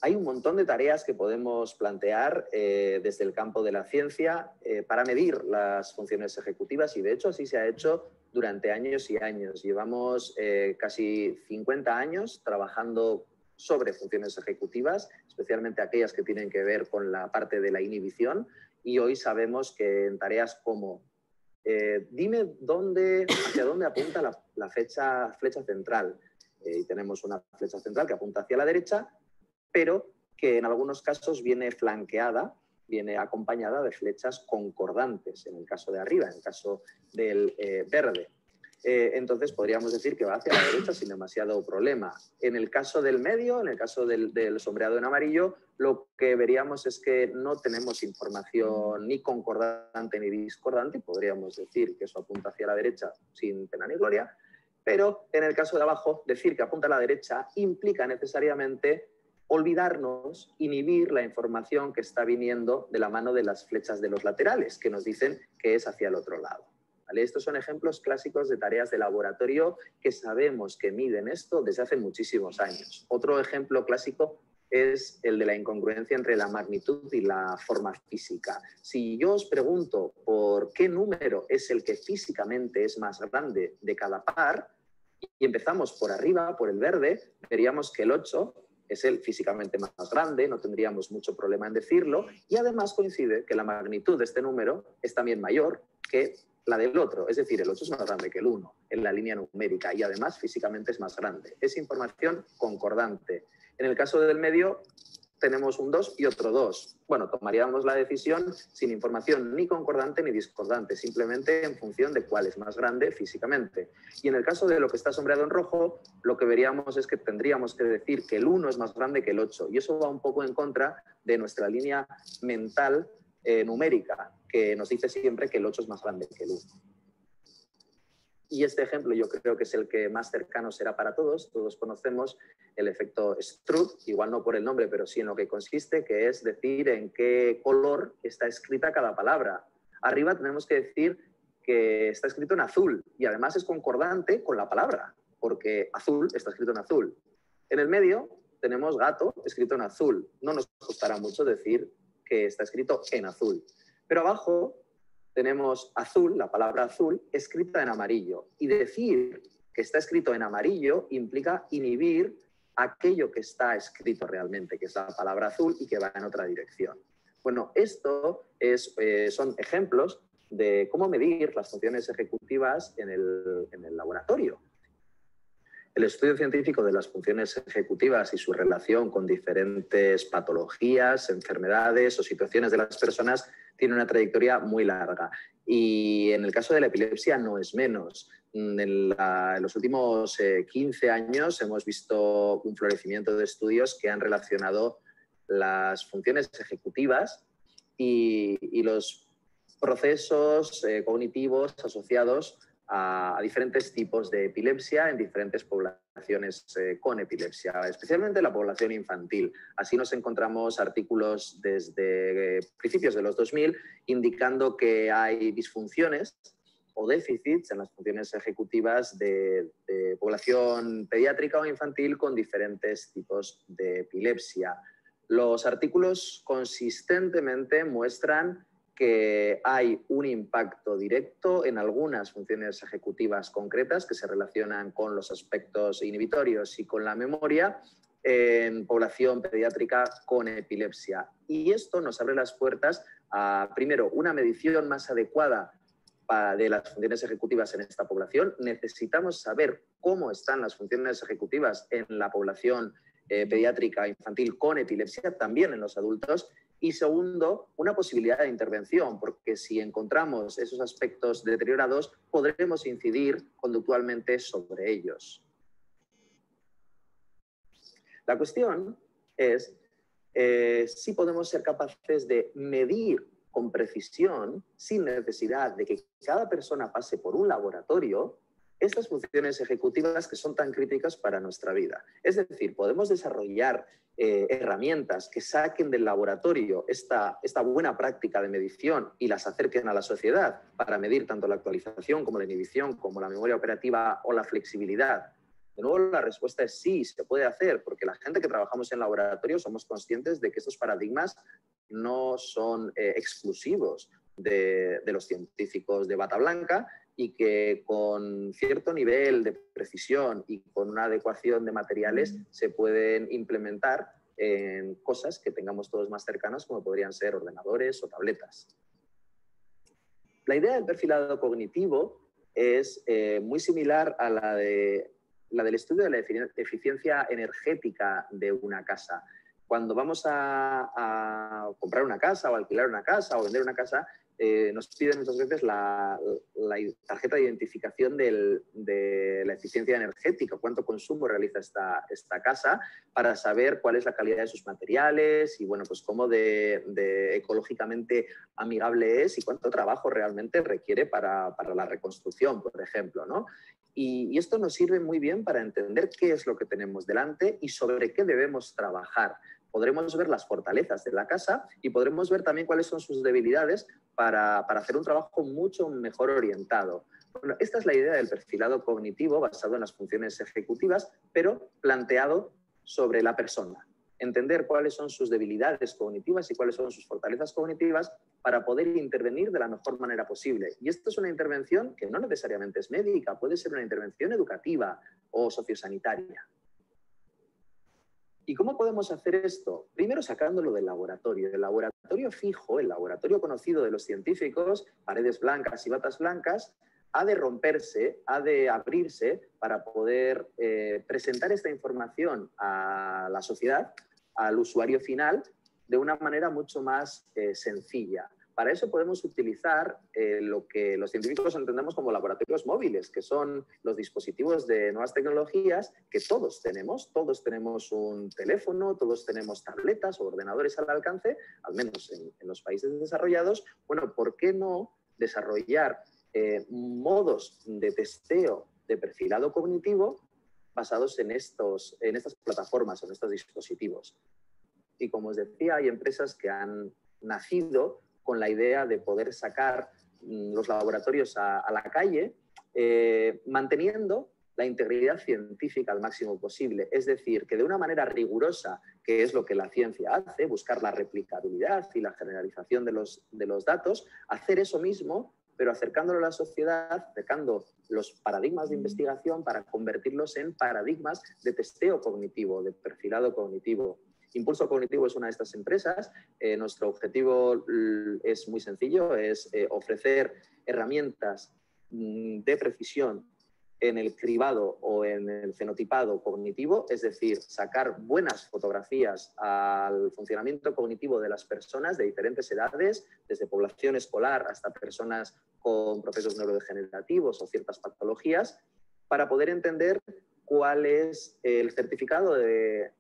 Hay un montón de tareas que podemos plantear desde el campo de la ciencia para medir las funciones ejecutivas y, de hecho, así se ha hecho durante años y años. Llevamos casi 50 años trabajando sobre funciones ejecutivas, especialmente aquellas que tienen que ver con la parte de la inhibición, y hoy sabemos que en tareas como dime hacia dónde apunta la flecha central, y tenemos una flecha central que apunta hacia la derecha, pero que en algunos casos viene flanqueada, viene acompañada de flechas concordantes, en el caso de arriba, en el caso del verde. Entonces podríamos decir que va hacia la derecha sin demasiado problema. En el caso del medio, en el caso del sombreado en amarillo, lo que veríamos es que no tenemos información ni concordante ni discordante, podríamos decir que eso apunta hacia la derecha sin pena ni gloria, pero en el caso de abajo, decir que apunta a la derecha implica necesariamente olvidarnos, inhibir la información que está viniendo de la mano de las flechas de los laterales, que nos dicen que es hacia el otro lado. ¿Vale? Estos son ejemplos clásicos de tareas de laboratorio que sabemos que miden esto desde hace muchísimos años. Otro ejemplo clásico es el de la incongruencia entre la magnitud y la forma física. Si yo os pregunto por qué número es el que físicamente es más grande de cada par, y empezamos por arriba, por el verde, veríamos que el 8 es el físicamente más grande, no tendríamos mucho problema en decirlo, y además coincide que la magnitud de este número es también mayor que la del otro, es decir, el 8 es más grande que el 1 en la línea numérica y además físicamente es más grande. Es información concordante. En el caso del medio tenemos un 2 y otro 2. Bueno, tomaríamos la decisión sin información ni concordante ni discordante, simplemente en función de cuál es más grande físicamente. Y en el caso de lo que está sombreado en rojo, lo que veríamos es que tendríamos que decir que el 1 es más grande que el 8. Y eso va un poco en contra de nuestra línea mental numérica, que nos dice siempre que el 8 es más grande que el 1. Y este ejemplo yo creo que es el que más cercano será para todos. Todos conocemos el efecto Stroop, igual no por el nombre, pero sí en lo que consiste, que es decir en qué color está escrita cada palabra. Arriba tenemos que decir que está escrito en azul y además es concordante con la palabra, porque azul está escrito en azul. En el medio tenemos gato escrito en azul. No nos costará mucho decir que está escrito en azul. Pero abajo tenemos azul, la palabra azul, escrita en amarillo. Y decir que está escrito en amarillo implica inhibir aquello que está escrito realmente, que es la palabra azul y que va en otra dirección. Bueno, esto son ejemplos de cómo medir las funciones ejecutivas en el laboratorio. El estudio científico de las funciones ejecutivas y su relación con diferentes patologías, enfermedades o situaciones de las personas tiene una trayectoria muy larga. Y en el caso de la epilepsia no es menos. En los últimos 15 años hemos visto un florecimiento de estudios que han relacionado las funciones ejecutivas y los procesos cognitivos asociados a diferentes tipos de epilepsia en diferentes poblaciones con epilepsia, especialmente la población infantil. Así nos encontramos artículos desde principios de los 2000 indicando que hay disfunciones o déficits en las funciones ejecutivas de población pediátrica o infantil con diferentes tipos de epilepsia. Los artículos consistentemente muestran que hay un impacto directo en algunas funciones ejecutivas concretas que se relacionan con los aspectos inhibitorios y con la memoria en población pediátrica con epilepsia. Y esto nos abre las puertas a, primero, una medición más adecuada de las funciones ejecutivas en esta población. Necesitamos saber cómo están las funciones ejecutivas en la población pediátrica infantil con epilepsia, también en los adultos. Y segundo, una posibilidad de intervención, porque si encontramos esos aspectos deteriorados, podremos incidir conductualmente sobre ellos. La cuestión es si podemos ser capaces de medir con precisión, sin necesidad de que cada persona pase por un laboratorio, estas funciones ejecutivas que son tan críticas para nuestra vida. Es decir, podemos desarrollar herramientas que saquen del laboratorio esta buena práctica de medición y las acerquen a la sociedad para medir tanto la actualización como la inhibición, como la memoria operativa o la flexibilidad. De nuevo, la respuesta es sí, se puede hacer, porque la gente que trabajamos en laboratorio somos conscientes de que estos paradigmas no son exclusivos de los científicos de bata blanca y que con cierto nivel de precisión y con una adecuación de materiales se pueden implementar en cosas que tengamos todos más cercanas, como podrían ser ordenadores o tabletas. La idea del perfilado cognitivo es muy similar a la de la del estudio de la eficiencia energética de una casa. Cuando vamos a comprar una casa o alquilar una casa o vender una casa, nos piden muchas veces la tarjeta de identificación de la eficiencia energética, cuánto consumo realiza esta casa, para saber cuál es la calidad de sus materiales y bueno, pues cómo de ecológicamente amigable es y cuánto trabajo realmente requiere para la reconstrucción, por ejemplo, ¿no? Y esto nos sirve muy bien para entender qué es lo que tenemos delante y sobre qué debemos trabajar. Podremos ver las fortalezas de la casa y podremos ver también cuáles son sus debilidades para hacer un trabajo mucho mejor orientado. Bueno, esta es la idea del perfilado cognitivo basado en las funciones ejecutivas, pero planteado sobre la persona. Entender cuáles son sus debilidades cognitivas y cuáles son sus fortalezas cognitivas para poder intervenir de la mejor manera posible. Y esto es una intervención que no necesariamente es médica, puede ser una intervención educativa o sociosanitaria. ¿Y cómo podemos hacer esto? Primero sacándolo del laboratorio. El laboratorio fijo, el laboratorio conocido de los científicos, paredes blancas y batas blancas, ha de romperse, ha de abrirse para poder presentar esta información a la sociedad, al usuario final, de una manera mucho más sencilla. Para eso podemos utilizar lo que los científicos entendemos como laboratorios móviles, que son los dispositivos de nuevas tecnologías que todos tenemos. Todos tenemos un teléfono, todos tenemos tabletas o ordenadores al alcance, al menos en los países desarrollados. Bueno, ¿por qué no desarrollar modos de testeo de perfilado cognitivo basados en estas plataformas, en estos dispositivos? Y como os decía, hay empresas que han nacido con la idea de poder sacar los laboratorios a la calle, manteniendo la integridad científica al máximo posible. Es decir, que de una manera rigurosa, que es lo que la ciencia hace, buscar la replicabilidad y la generalización de los datos, hacer eso mismo, pero acercándolo a la sociedad, acercando los paradigmas de investigación para convertirlos en paradigmas de testeo cognitivo, de perfilado cognitivo. Impulso Cognitivo es una de estas empresas. Nuestro objetivo es muy sencillo, es ofrecer herramientas de precisión en el cribado o en el fenotipado cognitivo, es decir, sacar buenas fotografías al funcionamiento cognitivo de las personas de diferentes edades, desde población escolar hasta personas con procesos neurodegenerativos o ciertas patologías, para poder entender cuál es el certificado de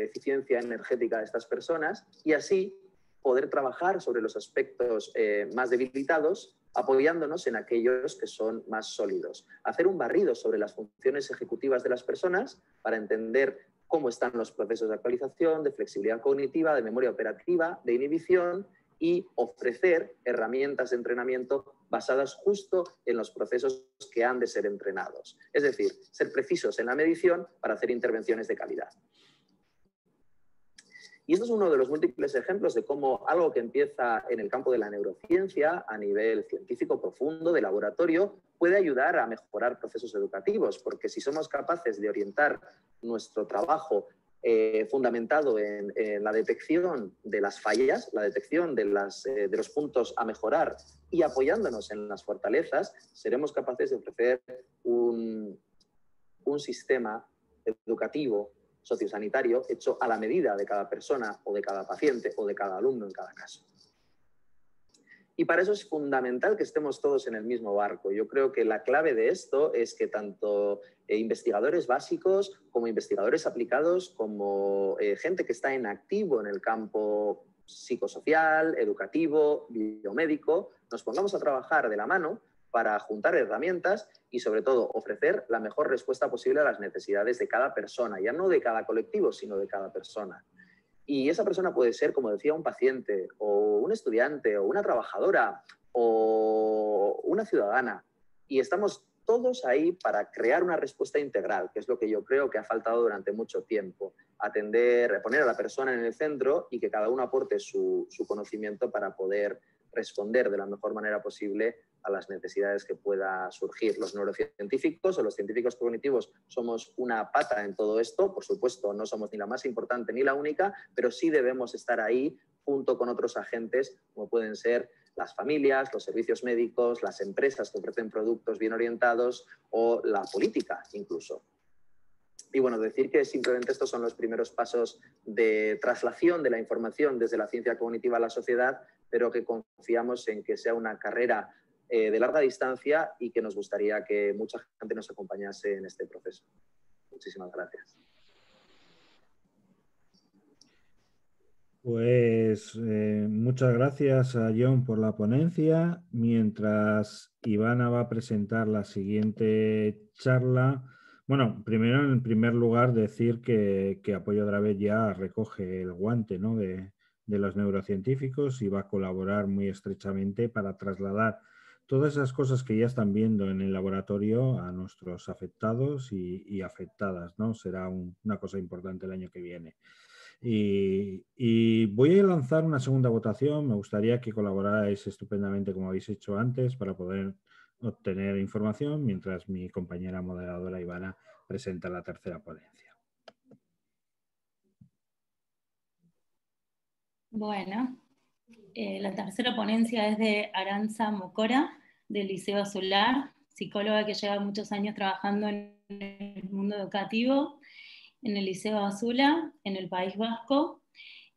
eficiencia energética de estas personas y así poder trabajar sobre los aspectos más debilitados, apoyándonos en aquellos que son más sólidos. Hacer un barrido sobre las funciones ejecutivas de las personas para entender cómo están los procesos de actualización, de flexibilidad cognitiva, de memoria operativa, de inhibición y ofrecer herramientas de entrenamiento basadas justo en los procesos que han de ser entrenados. Es decir, ser precisos en la medición para hacer intervenciones de calidad. Y esto es uno de los múltiples ejemplos de cómo algo que empieza en el campo de la neurociencia, a nivel científico profundo, de laboratorio, puede ayudar a mejorar procesos educativos, porque si somos capaces de orientar nuestro trabajo fundamentado en la detección de las fallas, la detección de los puntos a mejorar y apoyándonos en las fortalezas, seremos capaces de ofrecer un sistema educativo sociosanitario hecho a la medida de cada persona o de cada paciente o de cada alumno en cada caso. Y para eso es fundamental que estemos todos en el mismo barco. Yo creo que la clave de esto es que tanto investigadores básicos como investigadores aplicados, como gente que está en activo en el campo psicosocial, educativo, biomédico, nos pongamos a trabajar de la mano para juntar herramientas y, sobre todo, ofrecer la mejor respuesta posible a las necesidades de cada persona, ya no de cada colectivo, sino de cada persona. Y esa persona puede ser, como decía, un paciente, o un estudiante, o una trabajadora, o una ciudadana. Y estamos todos ahí para crear una respuesta integral, que es lo que yo creo que ha faltado durante mucho tiempo. Poner a la persona en el centro y que cada uno aporte su conocimiento para poder responder de la mejor manera posible a las necesidades que pueda surgir. Los neurocientíficos o los científicos cognitivos somos una pata en todo esto. Por supuesto, no somos ni la más importante ni la única, pero sí debemos estar ahí junto con otros agentes, como pueden ser las familias, los servicios médicos, las empresas que ofrecen productos bien orientados o la política incluso. Y bueno, decir que simplemente estos son los primeros pasos de traslación de la información desde la ciencia cognitiva a la sociedad, pero que confiamos en que sea una carrera de larga distancia y que nos gustaría que mucha gente nos acompañase en este proceso. Muchísimas gracias. Pues muchas gracias a John por la ponencia. Mientras Ivana va a presentar la siguiente charla, bueno, primero, en primer lugar, decir que Apoyo otra vez ya recoge el guante, ¿no?, de los neurocientíficos y va a colaborar muy estrechamente para trasladar todas esas cosas que ya están viendo en el laboratorio a nuestros afectados y afectadas, ¿no? Será una cosa importante el año que viene. Y voy a lanzar una segunda votación. Me gustaría que colaborarais estupendamente como habéis hecho antes para poder obtener información mientras mi compañera moderadora Ivana presenta la tercera ponencia. Bueno, la tercera ponencia es de Arantxa Mocora, del Liceo Azular, psicóloga que lleva muchos años trabajando en el mundo educativo, en el Liceo Azula, en el País Vasco,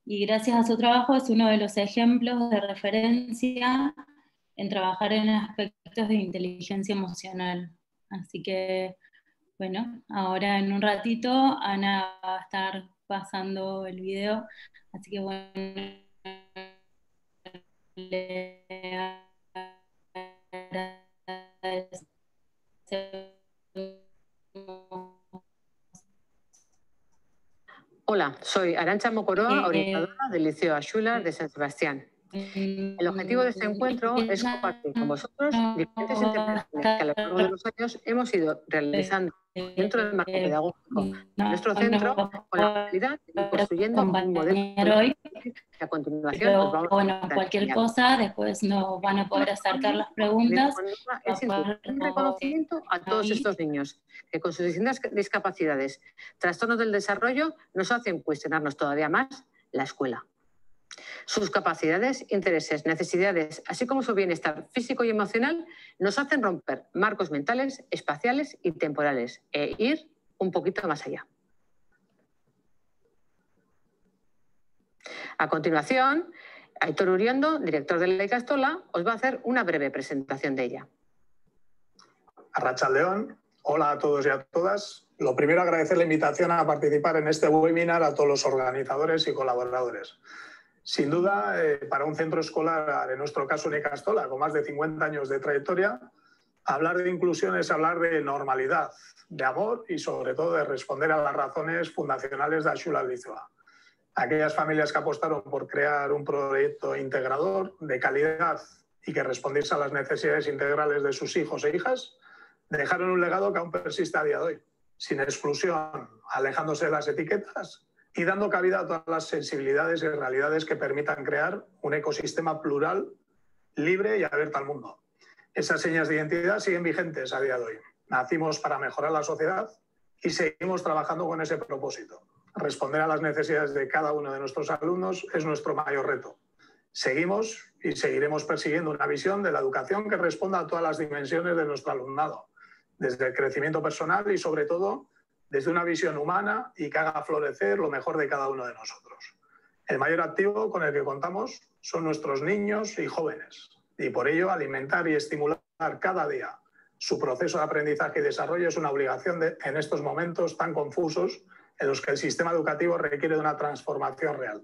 y gracias a su trabajo es uno de los ejemplos de referencia en trabajar en aspectos de inteligencia emocional. Así que, bueno, ahora en un ratito Ana va a estar pasando el video, así que bueno, le Hola, soy Arantxa Mocoroa, orientadora del Liceo Axular de San Sebastián. El objetivo de este encuentro es compartir con vosotros diferentes intervenciones que a lo largo de los años hemos ido realizando dentro del marco pedagógico de nuestro centro con la finalidad de ir construyendo un modelo hoy, que a continuación nos vamos bueno, cualquier cosa, después nos van a poder acercar las preguntas. Es un reconocimiento a todos estos niños que con sus distintas discapacidades, trastornos del desarrollo, nos hacen cuestionarnos todavía más la escuela. Sus capacidades, intereses, necesidades, así como su bienestar físico y emocional, nos hacen romper marcos mentales, espaciales y temporales e ir un poquito más allá. A continuación, Aitor Uriondo, director de la Ikastola, os va a hacer una breve presentación de ella. Arratsaldeon, hola a todos y a todas. Lo primero, agradecer la invitación a participar en este webinar a todos los organizadores y colaboradores. Sin duda, para un centro escolar, en nuestro caso en Ikastola, con más de 50 años de trayectoria, hablar de inclusión es hablar de normalidad, de amor y sobre todo de responder a las razones fundacionales de Axular Lizoa. Aquellas familias que apostaron por crear un proyecto integrador de calidad y que respondiese a las necesidades integrales de sus hijos e hijas, dejaron un legado que aún persiste a día de hoy, sin exclusión, alejándose de las etiquetas y dando cabida a todas las sensibilidades y realidades que permitan crear un ecosistema plural, libre y abierto al mundo. Esas señas de identidad siguen vigentes a día de hoy. Nacimos para mejorar la sociedad y seguimos trabajando con ese propósito. Responder a las necesidades de cada uno de nuestros alumnos es nuestro mayor reto. Seguimos y seguiremos persiguiendo una visión de la educación que responda a todas las dimensiones de nuestro alumnado, desde el crecimiento personal y, sobre todo, desde una visión humana y que haga florecer lo mejor de cada uno de nosotros. El mayor activo con el que contamos son nuestros niños y jóvenes, y por ello alimentar y estimular cada día su proceso de aprendizaje y desarrollo es una obligación en estos momentos tan confusos en los que el sistema educativo requiere de una transformación real.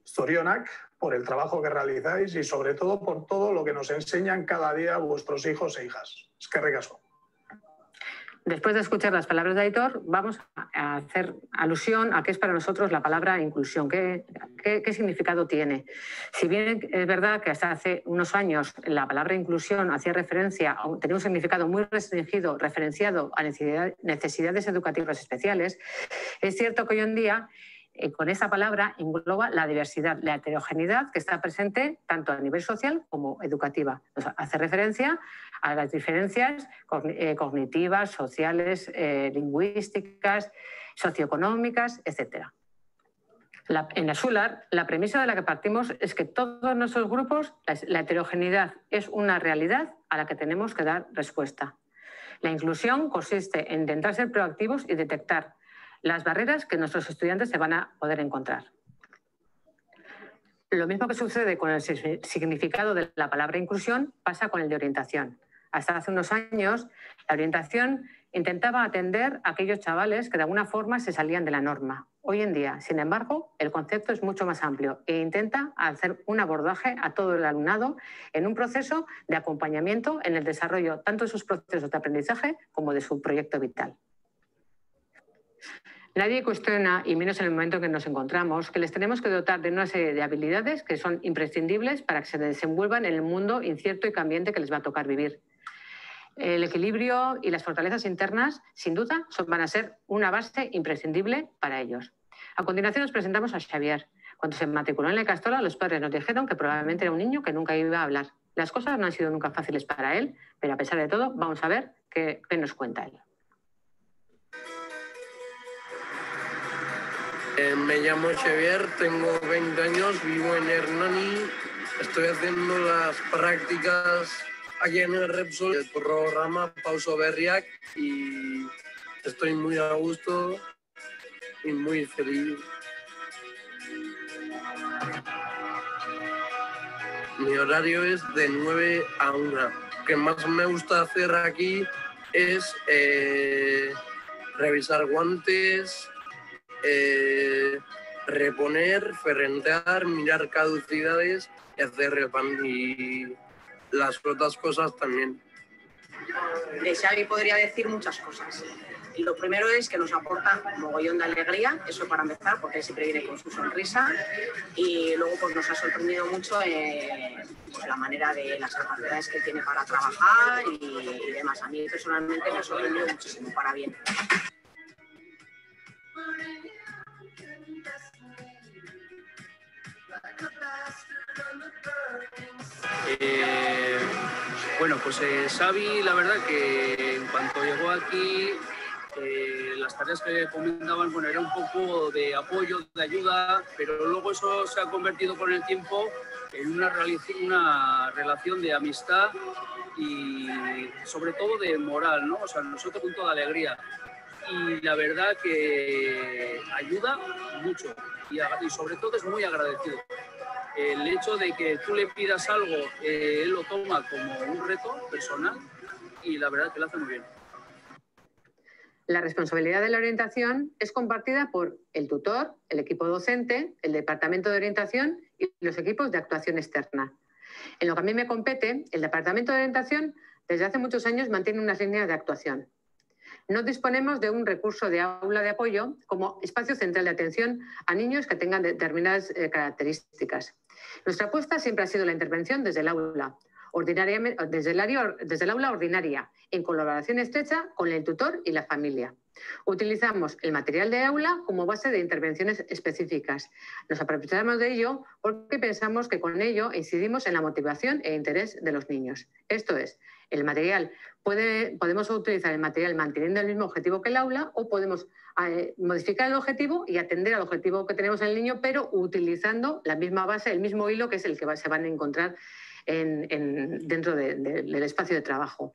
Zorionak, por el trabajo que realizáis y sobre todo por todo lo que nos enseñan cada día vuestros hijos e hijas. Eskerrik asko. Después de escuchar las palabras de Aitor, vamos a hacer alusión a qué es para nosotros la palabra inclusión, qué significado tiene. Si bien es verdad que hasta hace unos años la palabra inclusión hacía referencia, tenía un significado muy restringido, referenciado a necesidades educativas especiales, es cierto que hoy en día con esa palabra engloba la diversidad, la heterogeneidad que está presente tanto a nivel social como educativa. O sea, hace referencia a las diferencias cognitivas, sociales, lingüísticas, socioeconómicas, etc. En Axular, la premisa de la que partimos es que todos nuestros grupos, la heterogeneidad es una realidad a la que tenemos que dar respuesta. La inclusión consiste en intentar ser proactivos y detectar las barreras que nuestros estudiantes se van a poder encontrar. Lo mismo que sucede con el significado de la palabra inclusión pasa con el de orientación. Hasta hace unos años, la orientación intentaba atender a aquellos chavales que de alguna forma se salían de la norma. Hoy en día, sin embargo, el concepto es mucho más amplio e intenta hacer un abordaje a todo el alumnado en un proceso de acompañamiento en el desarrollo tanto de sus procesos de aprendizaje como de su proyecto vital. Nadie cuestiona, y menos en el momento en que nos encontramos, que les tenemos que dotar de una serie de habilidades que son imprescindibles para que se desenvuelvan en el mundo incierto y cambiante que les va a tocar vivir. El equilibrio y las fortalezas internas, sin duda, van a ser una base imprescindible para ellos. A continuación nos presentamos a Xavier. Cuando se matriculó en la Ikastola, los padres nos dijeron que probablemente era un niño que nunca iba a hablar. Las cosas no han sido nunca fáciles para él, pero a pesar de todo, vamos a ver qué nos cuenta él. Me llamo Xavier, tengo 20 años, vivo en Hernani, estoy haciendo las prácticas aquí en el Repsol, el programa Pauso Berriak, y estoy muy a gusto y muy feliz. Mi horario es de 9 a 1. Lo que más me gusta hacer aquí es revisar guantes, reponer, fermentar, mirar caducidades y hacer repan y las otras cosas también. De Xavi podría decir muchas cosas. Lo primero es que nos aporta un mogollón de alegría, eso para empezar, porque él siempre viene con su sonrisa, y luego pues nos ha sorprendido mucho pues, la manera de las capacidades que tiene para trabajar y demás. A mí personalmente me ha sorprendido muchísimo, para bien. Bueno, pues Xavi, la verdad que en cuanto llegó aquí, las tareas que comentaban, bueno, era un poco de apoyo, de ayuda, pero luego eso se ha convertido con el tiempo en una relación de amistad y sobre todo de moral, ¿no? O sea, nosotros con toda alegría. Y la verdad que ayuda mucho y sobre todo es muy agradecido. El hecho de que tú le pidas algo, él lo toma como un reto personal y la verdad que lo hace muy bien. La responsabilidad de la orientación es compartida por el tutor, el equipo docente, el departamento de orientación y los equipos de actuación externa. En lo que a mí me compete, el departamento de orientación desde hace muchos años mantiene unas líneas de actuación. No disponemos de un recurso de aula de apoyo como espacio central de atención a niños que tengan determinadas características. Nuestra apuesta siempre ha sido la intervención desde el aula, desde el aula ordinaria, en colaboración estrecha con el tutor y la familia. Utilizamos el material de aula como base de intervenciones específicas. Nos aprovechamos de ello porque pensamos que con ello incidimos en la motivación e interés de los niños. Esto es, el material podemos utilizar el material manteniendo el mismo objetivo que el aula o podemos modificar el objetivo y atender al objetivo que tenemos en el niño, pero utilizando la misma base, el mismo hilo que es el que se van a encontrar dentro del espacio de trabajo.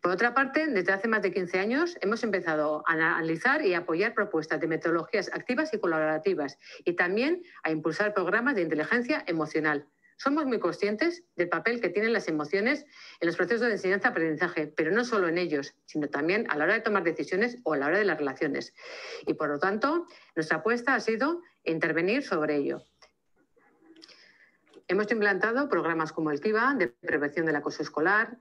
Por otra parte, desde hace más de 15 años hemos empezado a analizar y apoyar propuestas de metodologías activas y colaborativas y también a impulsar programas de inteligencia emocional. Somos muy conscientes del papel que tienen las emociones en los procesos de enseñanza-aprendizaje, pero no solo en ellos, sino también a la hora de tomar decisiones o a la hora de las relaciones. Y por lo tanto, nuestra apuesta ha sido intervenir sobre ello. Hemos implantado programas como el KIVA, de prevención del acoso escolar,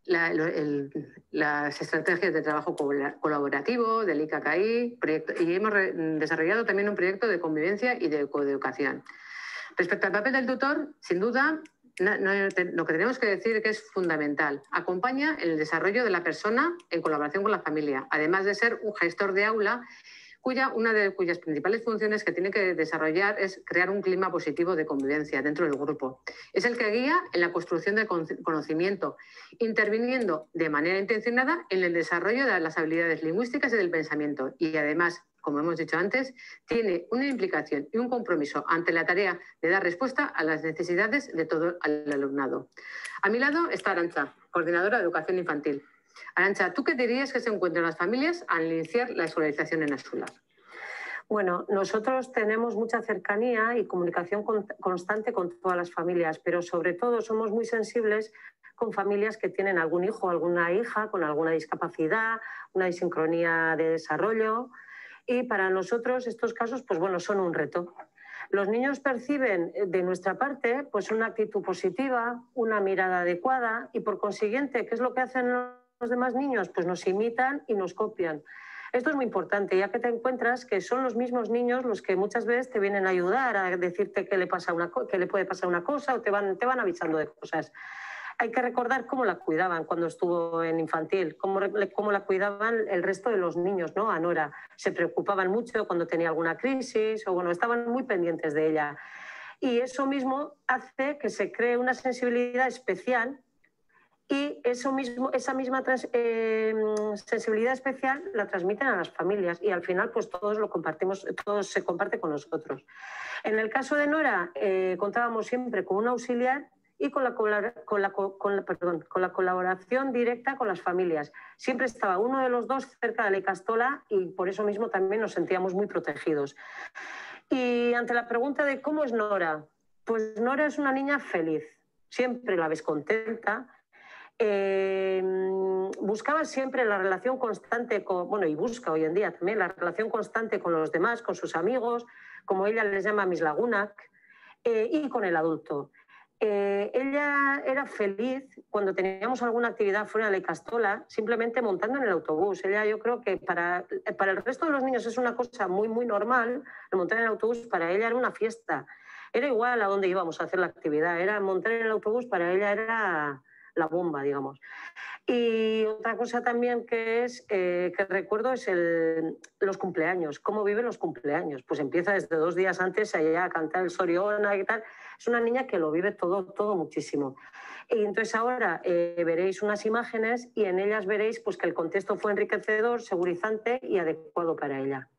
las estrategias de trabajo colaborativo, del IKKI, y hemos desarrollado también un proyecto de convivencia y de coeducación. Respecto al papel del tutor, sin duda, lo que tenemos que decir es que es fundamental. Acompaña el desarrollo de la persona en colaboración con la familia, además de ser un gestor de aula una de cuyas principales funciones que tiene que desarrollar es crear un clima positivo de convivencia dentro del grupo. Es el que guía en la construcción del conocimiento, interviniendo de manera intencionada en el desarrollo de las habilidades lingüísticas y del pensamiento. Y además, como hemos dicho antes, tiene una implicación y un compromiso ante la tarea de dar respuesta a las necesidades de todo el alumnado. A mi lado está Arantxa, coordinadora de educación infantil. Arantxa, ¿tú qué dirías que se encuentran las familias al iniciar la escolarización en escolar? Bueno, nosotros tenemos mucha cercanía y comunicación constante con todas las familias, pero sobre todo somos muy sensibles con familias que tienen algún hijo o alguna hija con alguna discapacidad, una disincronía de desarrollo, y para nosotros estos casos, pues bueno, son un reto. Los niños perciben de nuestra parte pues una actitud positiva, una mirada adecuada y por consiguiente, ¿qué es lo que hacen los demás niños? Pues nos imitan y nos copian. Esto es muy importante, ya que te encuentras que son los mismos niños los que muchas veces te vienen a ayudar, a decirte que le puede pasar una cosa o te van avisando de cosas. Hay que recordar cómo la cuidaban cuando estuvo en infantil, cómo la cuidaban el resto de los niños, ¿no? A Nora. Se preocupaban mucho cuando tenía alguna crisis o, bueno, estaban muy pendientes de ella. Y eso mismo hace que se cree una sensibilidad especial y esa misma sensibilidad especial la transmiten a las familias y al final pues todos lo compartimos, todo se comparte con nosotros. En el caso de Nora contábamos siempre con un auxiliar y con la colaboración directa con las familias. Siempre estaba uno de los dos cerca de la Icastola y por eso mismo también nos sentíamos muy protegidos. Y ante la pregunta de ¿cómo es Nora? Pues Nora es una niña feliz, siempre la ves contenta. Buscaba siempre la relación constante y busca hoy en día también la relación constante con los demás, con sus amigos, como ella les llama mis lagunak, y con el adulto. Ella era feliz cuando teníamos alguna actividad fuera de la Icastola, simplemente montando en el autobús. Ella, yo creo que para el resto de los niños es una cosa muy, muy normal, el montar en el autobús para ella era una fiesta. Era igual a dónde íbamos a hacer la actividad, era montar en el autobús para ella era la bomba, digamos. Y otra cosa también que recuerdo es los cumpleaños, cómo viven los cumpleaños. Pues empieza desde 2 días antes allá a cantar el Soriona y tal. Es una niña que lo vive todo muchísimo. Y entonces ahora veréis unas imágenes y en ellas veréis pues, que el contexto fue enriquecedor, segurizante y adecuado para ella.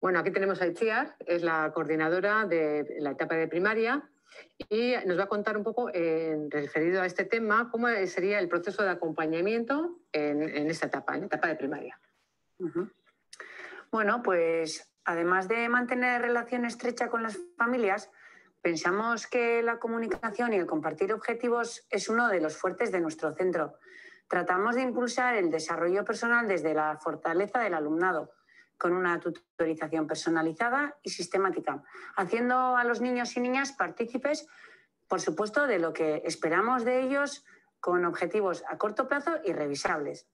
Bueno, aquí tenemos a Itziar, es la coordinadora de la etapa de primaria y nos va a contar un poco, referido a este tema, cómo sería el proceso de acompañamiento en esta etapa, en la etapa de primaria. Bueno, pues además de mantener relación estrecha con las familias, pensamos que la comunicación y el compartir objetivos es uno de los fuertes de nuestro centro. Tratamos de impulsar el desarrollo personal desde la fortaleza del alumnado, con una tutorización personalizada y sistemática, haciendo a los niños y niñas partícipes, por supuesto, de lo que esperamos de ellos con objetivos a corto plazo y revisables.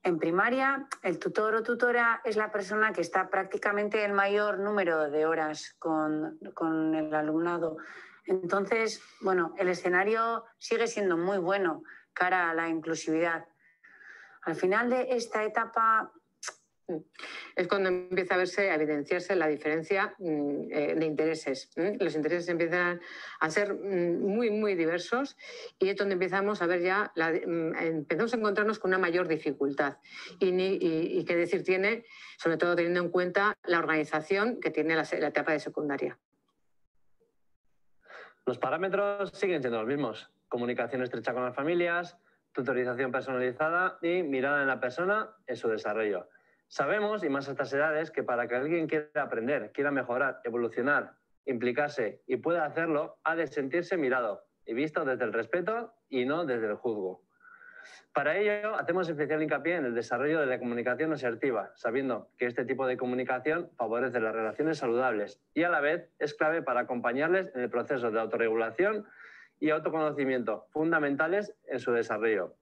En primaria, el tutor o tutora es la persona que está prácticamente el mayor número de horas con el alumnado. Entonces, bueno, el escenario sigue siendo muy bueno cara a la inclusividad. Al final de esta etapa Es cuando empieza a evidenciarse la diferencia de intereses. Los intereses empiezan a ser muy, muy diversos y es donde empezamos a ver ya, empezamos a encontrarnos con una mayor dificultad. Y qué decir tiene, sobre todo teniendo en cuenta la organización que tiene la etapa de secundaria. Los parámetros siguen siendo los mismos. Comunicación estrecha con las familias, tutorización personalizada y mirada en la persona en su desarrollo. Sabemos, y más a estas edades, que para que alguien quiera aprender, quiera mejorar, evolucionar, implicarse y pueda hacerlo, ha de sentirse mirado y visto desde el respeto y no desde el juzgo. Para ello, hacemos especial hincapié en el desarrollo de la comunicación asertiva, sabiendo que este tipo de comunicación favorece las relaciones saludables y a la vez es clave para acompañarles en el proceso de autorregulación y autoconocimiento, fundamentales en su desarrollo.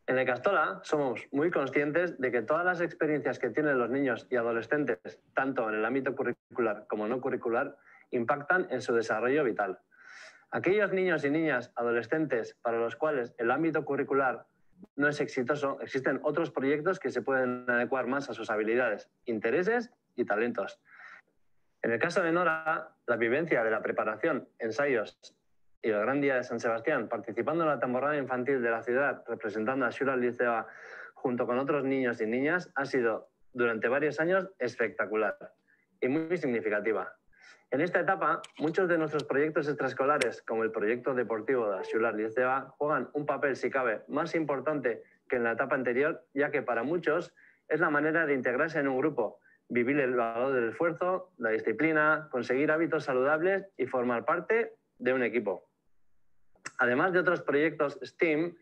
En la Ikastola somos muy conscientes de que todas las experiencias que tienen los niños y adolescentes, tanto en el ámbito curricular como no curricular, impactan en su desarrollo vital. Aquellos niños y niñas adolescentes para los cuales el ámbito curricular no es exitoso, existen otros proyectos que se pueden adecuar más a sus habilidades, intereses y talentos. En el caso de Nora, la vivencia de la preparación, ensayos y el Gran Día de San Sebastián, participando en la temporada infantil de la ciudad, representando a Xular Liceo junto con otros niños y niñas, ha sido durante varios años espectacular y muy significativa. En esta etapa, muchos de nuestros proyectos extraescolares, como el proyecto deportivo de Xular Liceo, juegan un papel, si cabe, más importante que en la etapa anterior, ya que para muchos es la manera de integrarse en un grupo, vivir el valor del esfuerzo, la disciplina, conseguir hábitos saludables y formar parte de un equipo. Además de otros proyectos STEAM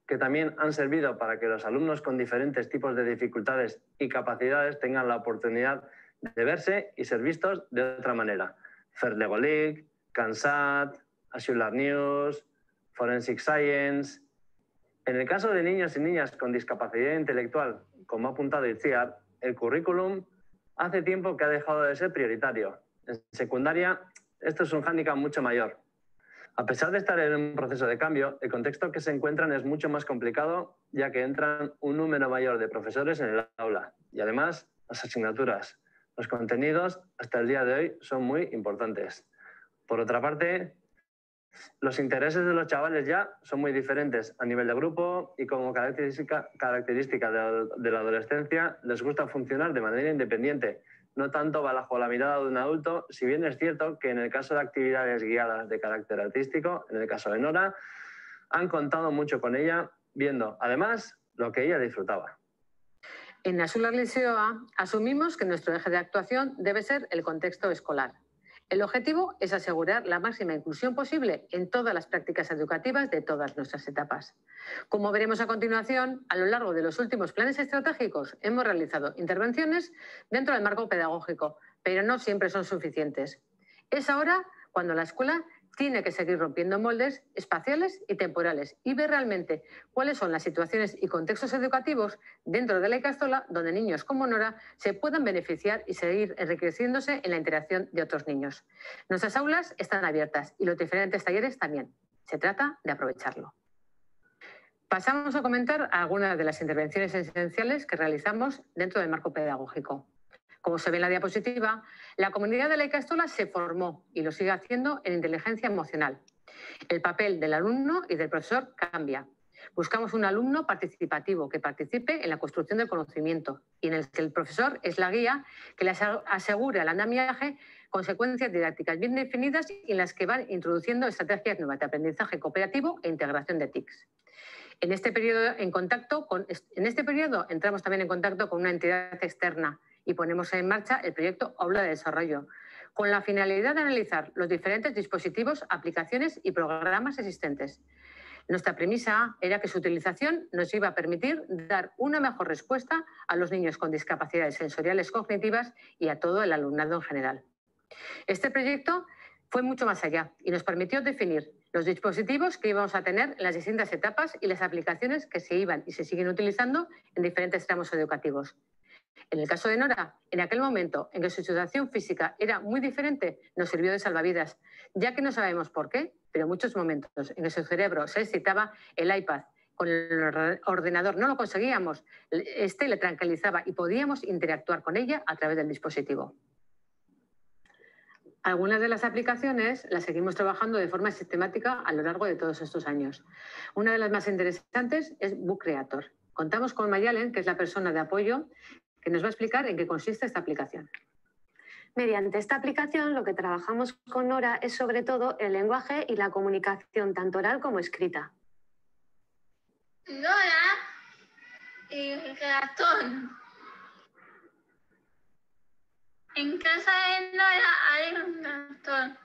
que también han servido para que los alumnos con diferentes tipos de dificultades y capacidades tengan la oportunidad de verse y ser vistos de otra manera. Lego League, CanSat, Xular News, Forensic Science. En el caso de niños y niñas con discapacidad intelectual, como ha apuntado Itziar, el currículum hace tiempo que ha dejado de ser prioritario. En secundaria, esto es un hándicap mucho mayor. A pesar de estar en un proceso de cambio, el contexto que se encuentran es mucho más complicado, ya que entran un número mayor de profesores en el aula y además las asignaturas. Los contenidos hasta el día de hoy son muy importantes. Por otra parte, los intereses de los chavales ya son muy diferentes a nivel de grupo y como característica de la adolescencia les gusta funcionar de manera independiente, no tanto bajo la mirada de un adulto, si bien es cierto que en el caso de actividades guiadas de carácter artístico, en el caso de Nora, han contado mucho con ella, viendo además lo que ella disfrutaba. En Xular Liceo asumimos que nuestro eje de actuación debe ser el contexto escolar. El objetivo es asegurar la máxima inclusión posible en todas las prácticas educativas de todas nuestras etapas. Como veremos a continuación, a lo largo de los últimos planes estratégicos hemos realizado intervenciones dentro del marco pedagógico, pero no siempre son suficientes. Es ahora cuando la escuela tiene que seguir rompiendo moldes espaciales y temporales y ver realmente cuáles son las situaciones y contextos educativos dentro de la Ikastola donde niños como Nora se puedan beneficiar y seguir enriqueciéndose en la interacción de otros niños. Nuestras aulas están abiertas y los diferentes talleres también. Se trata de aprovecharlo. Pasamos a comentar algunas de las intervenciones esenciales que realizamos dentro del marco pedagógico. Como se ve en la diapositiva, la comunidad de la Ikastola se formó y lo sigue haciendo en inteligencia emocional. El papel del alumno y del profesor cambia. Buscamos un alumno participativo que participe en la construcción del conocimiento y en el que el profesor es la guía que le asegure al andamiaje consecuencias didácticas bien definidas y en las que van introduciendo estrategias nuevas de aprendizaje cooperativo e integración de TICs. En este periodo entramos también en contacto con una entidad externa y ponemos en marcha el proyecto Aula de Desarrollo, con la finalidad de analizar los diferentes dispositivos, aplicaciones y programas existentes. Nuestra premisa era que su utilización nos iba a permitir dar una mejor respuesta a los niños con discapacidades sensoriales cognitivas y a todo el alumnado en general. Este proyecto fue mucho más allá y nos permitió definir los dispositivos que íbamos a tener en las distintas etapas y las aplicaciones que se iban y se siguen utilizando en diferentes tramos educativos. En el caso de Nora, en aquel momento en que su situación física era muy diferente, nos sirvió de salvavidas, ya que no sabemos por qué, pero en muchos momentos en que su cerebro se excitaba, el iPad Con el ordenador no lo conseguíamos, este le tranquilizaba y podíamos interactuar con ella a través del dispositivo. Algunas de las aplicaciones las seguimos trabajando de forma sistemática a lo largo de todos estos años. Una de las más interesantes es Book Creator. Contamos con Mayalen, que es la persona de apoyo, que nos va a explicar en qué consiste esta aplicación. Mediante esta aplicación lo que trabajamos con Nora es sobre todo el lenguaje y la comunicación, tanto oral como escrita. Nora y ratón. En casa de Nora hay un ratón.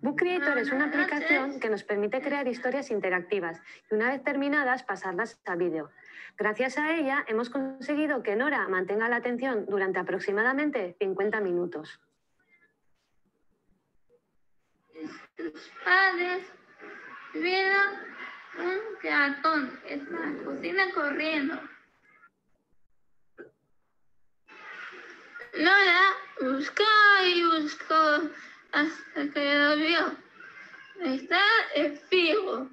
Book Creator es una aplicación que nos permite crear historias interactivas y una vez terminadas pasarlas a vídeo. Gracias a ella hemos conseguido que Nora mantenga la atención durante aproximadamente 50 minutos. Sus padres vieron un ratón en la cocina corriendo. Nora buscó y buscó hasta que lo vio. Está el figo.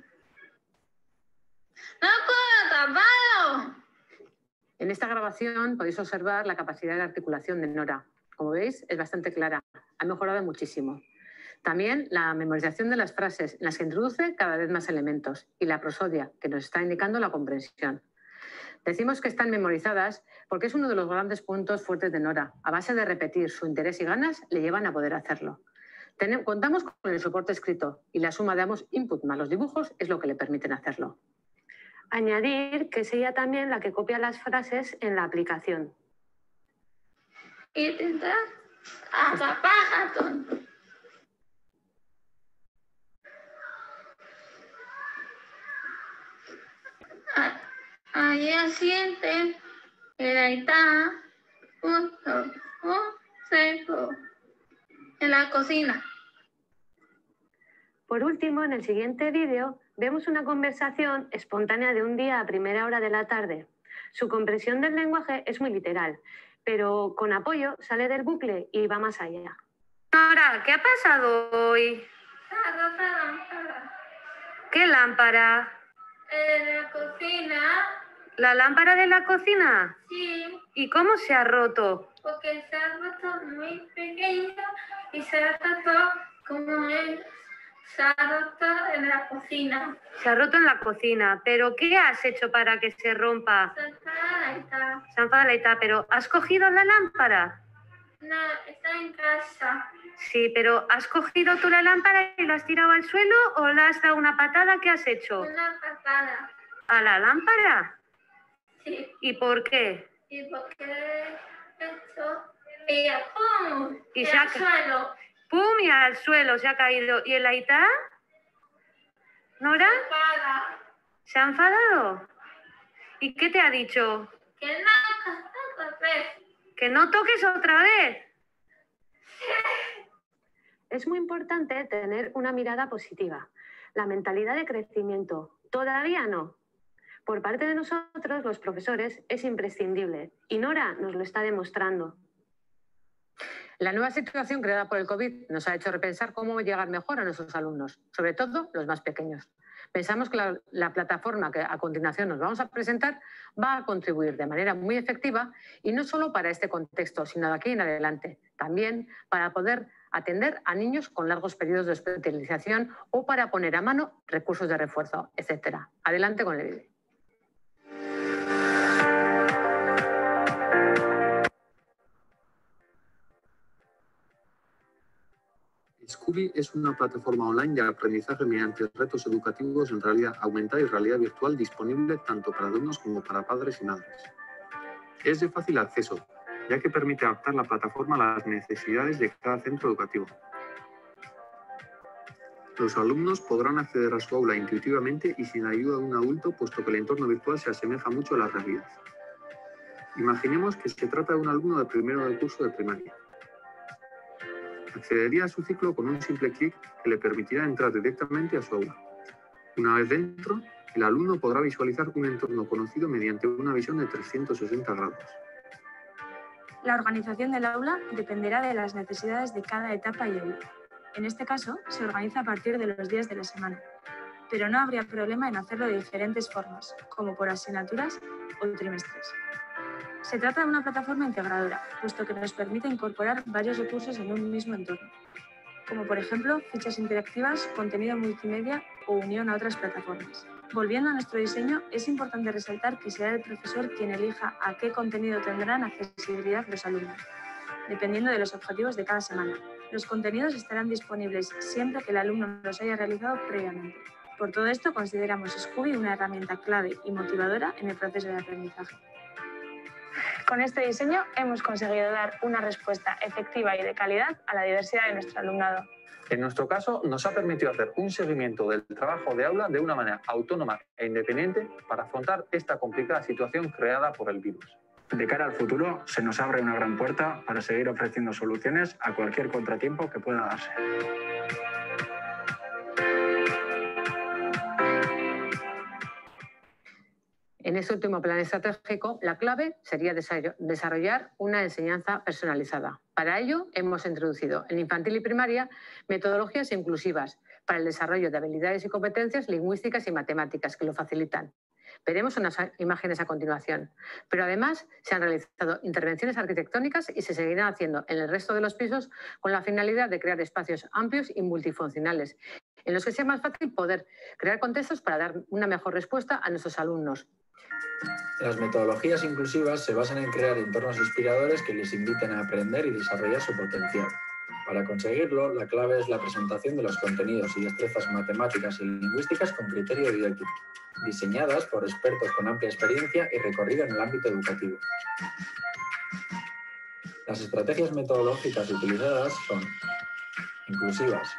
¡No puedo taparlo! En esta grabación podéis observar la capacidad de articulación de Nora. Como veis, es bastante clara. Ha mejorado muchísimo. También la memorización de las frases, en las que introduce cada vez más elementos, y la prosodia, que nos está indicando la comprensión. Decimos que están memorizadas porque es uno de los grandes puntos fuertes de Nora. A base de repetir, su interés y ganas le llevan a poder hacerlo. Contamos con el soporte escrito y la suma de ambos input más los dibujos es lo que le permiten hacerlo. Añadir que es ella también la que copia las frases en la aplicación. Y tendrá a papá ratón. Al día siguiente, el Aitá puso un seco en la cocina. Por último, en el siguiente vídeo vemos una conversación espontánea de un día a primera hora de la tarde. Su comprensión del lenguaje es muy literal, pero con apoyo sale del bucle y va más allá. Nora, ¿qué ha pasado hoy? Se ha roto la lámpara. ¿Qué lámpara? En la cocina. ¿La lámpara de la cocina? Sí. ¿Y cómo se ha roto? Porque se ha roto muy pequeño y se ha roto como él. Se ha roto en la cocina. Se ha roto en la cocina. ¿Pero qué has hecho para que se rompa? Se enfada la Aitá. Se enfada la Aitá, pero ¿has cogido la lámpara? No, está en casa. Sí, pero ¿has cogido tú la lámpara y la has tirado al suelo o le has dado una patada? ¿Qué has hecho? Una patada. ¿A la lámpara? Sí. ¿Y por qué? ¿Y por qué esto? Y ¡pum! Y al suelo. ¡Pum! Y al suelo se ha caído. ¿Y el Aitá? ¿Nora? ¿Se ha enfadado? ¿Y qué te ha dicho? Que no otra vez. ¿Que no toques otra vez? Es muy importante tener una mirada positiva. La mentalidad de crecimiento, todavía no. Por parte de nosotros, los profesores, es imprescindible y Nora nos lo está demostrando. La nueva situación creada por el COVID nos ha hecho repensar cómo llegar mejor a nuestros alumnos, sobre todo los más pequeños. Pensamos que la plataforma que a continuación nos vamos a presentar va a contribuir de manera muy efectiva y no solo para este contexto, sino de aquí en adelante, también para poder atender a niños con largos periodos de hospitalización o para poner a mano recursos de refuerzo, etc. Adelante con el vídeo. Scooby es una plataforma online de aprendizaje mediante retos educativos en realidad aumentada y realidad virtual disponible tanto para alumnos como para padres y madres. Es de fácil acceso, ya que permite adaptar la plataforma a las necesidades de cada centro educativo. Los alumnos podrán acceder a su aula intuitivamente y sin ayuda de un adulto, puesto que el entorno virtual se asemeja mucho a la realidad. Imaginemos que se trata de un alumno de primero de curso de primaria. Accedería a su ciclo con un simple clic que le permitirá entrar directamente a su aula. Una vez dentro, el alumno podrá visualizar un entorno conocido mediante una visión de 360 grados. La organización del aula dependerá de las necesidades de cada etapa y aula. En este caso, se organiza a partir de los días de la semana. pero no habría problema en hacerlo de diferentes formas, como por asignaturas o trimestres. Se trata de una plataforma integradora, puesto que nos permite incorporar varios recursos en un mismo entorno, como por ejemplo fichas interactivas, contenido multimedia o unión a otras plataformas. Volviendo a nuestro diseño, es importante resaltar que será el profesor quien elija a qué contenido tendrán accesibilidad los alumnos, dependiendo de los objetivos de cada semana. Los contenidos estarán disponibles siempre que el alumno los haya realizado previamente. Por todo esto, consideramos Scooby una herramienta clave y motivadora en el proceso de aprendizaje. Con este diseño hemos conseguido dar una respuesta efectiva y de calidad a la diversidad de nuestro alumnado. En nuestro caso, nos ha permitido hacer un seguimiento del trabajo de aula de una manera autónoma e independiente para afrontar esta complicada situación creada por el virus. De cara al futuro, se nos abre una gran puerta para seguir ofreciendo soluciones a cualquier contratiempo que pueda darse. En este último plan estratégico, la clave sería desarrollar una enseñanza personalizada. Para ello, hemos introducido en infantil y primaria metodologías inclusivas para el desarrollo de habilidades y competencias lingüísticas y matemáticas que lo facilitan. Veremos unas imágenes a continuación, pero además se han realizado intervenciones arquitectónicas y se seguirán haciendo en el resto de los pisos con la finalidad de crear espacios amplios y multifuncionales, en los que sea más fácil poder crear contextos para dar una mejor respuesta a nuestros alumnos. Las metodologías inclusivas se basan en crear entornos inspiradores que les inviten a aprender y desarrollar su potencial. Para conseguirlo, la clave es la presentación de los contenidos y destrezas matemáticas y lingüísticas con criterio didáctico, diseñadas por expertos con amplia experiencia y recorrido en el ámbito educativo. Las estrategias metodológicas utilizadas son inclusivas.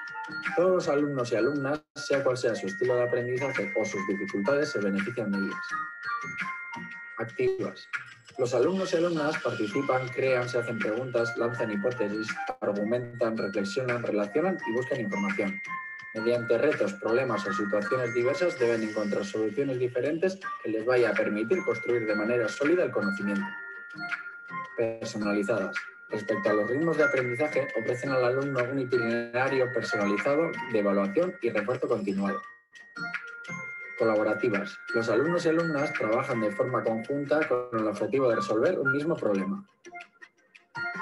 Todos los alumnos y alumnas, sea cual sea su estilo de aprendizaje o sus dificultades, se benefician de ellas. Activas. Los alumnos y alumnas participan, crean, se hacen preguntas, lanzan hipótesis, argumentan, reflexionan, relacionan y buscan información. Mediante retos, problemas o situaciones diversas deben encontrar soluciones diferentes que les vaya a permitir construir de manera sólida el conocimiento. Personalizadas. Respecto a los ritmos de aprendizaje, ofrecen al alumno un itinerario personalizado de evaluación y refuerzo continuado. Colaborativas. Los alumnos y alumnas trabajan de forma conjunta con el objetivo de resolver un mismo problema.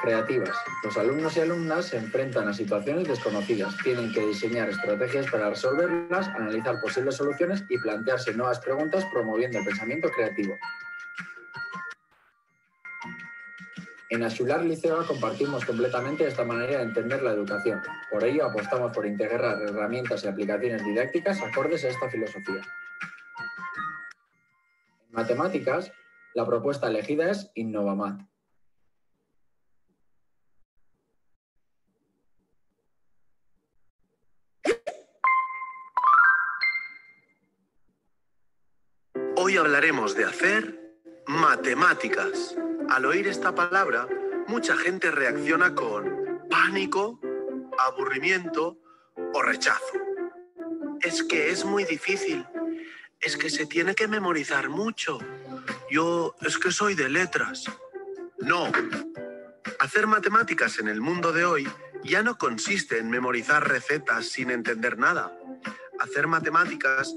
Creativas. Los alumnos y alumnas se enfrentan a situaciones desconocidas, tienen que diseñar estrategias para resolverlas, analizar posibles soluciones y plantearse nuevas preguntas promoviendo el pensamiento creativo. En Axular Liceo compartimos completamente esta manera de entender la educación. Por ello apostamos por integrar herramientas y aplicaciones didácticas acordes a esta filosofía. En matemáticas, la propuesta elegida es Innovamat. Hoy hablaremos de hacer matemáticas. Al oír esta palabra, mucha gente reacciona con pánico, aburrimiento o rechazo. Es que es muy difícil. Es que se tiene que memorizar mucho. Es que soy de letras. No. Hacer matemáticas en el mundo de hoy ya no consiste en memorizar recetas sin entender nada. Hacer matemáticas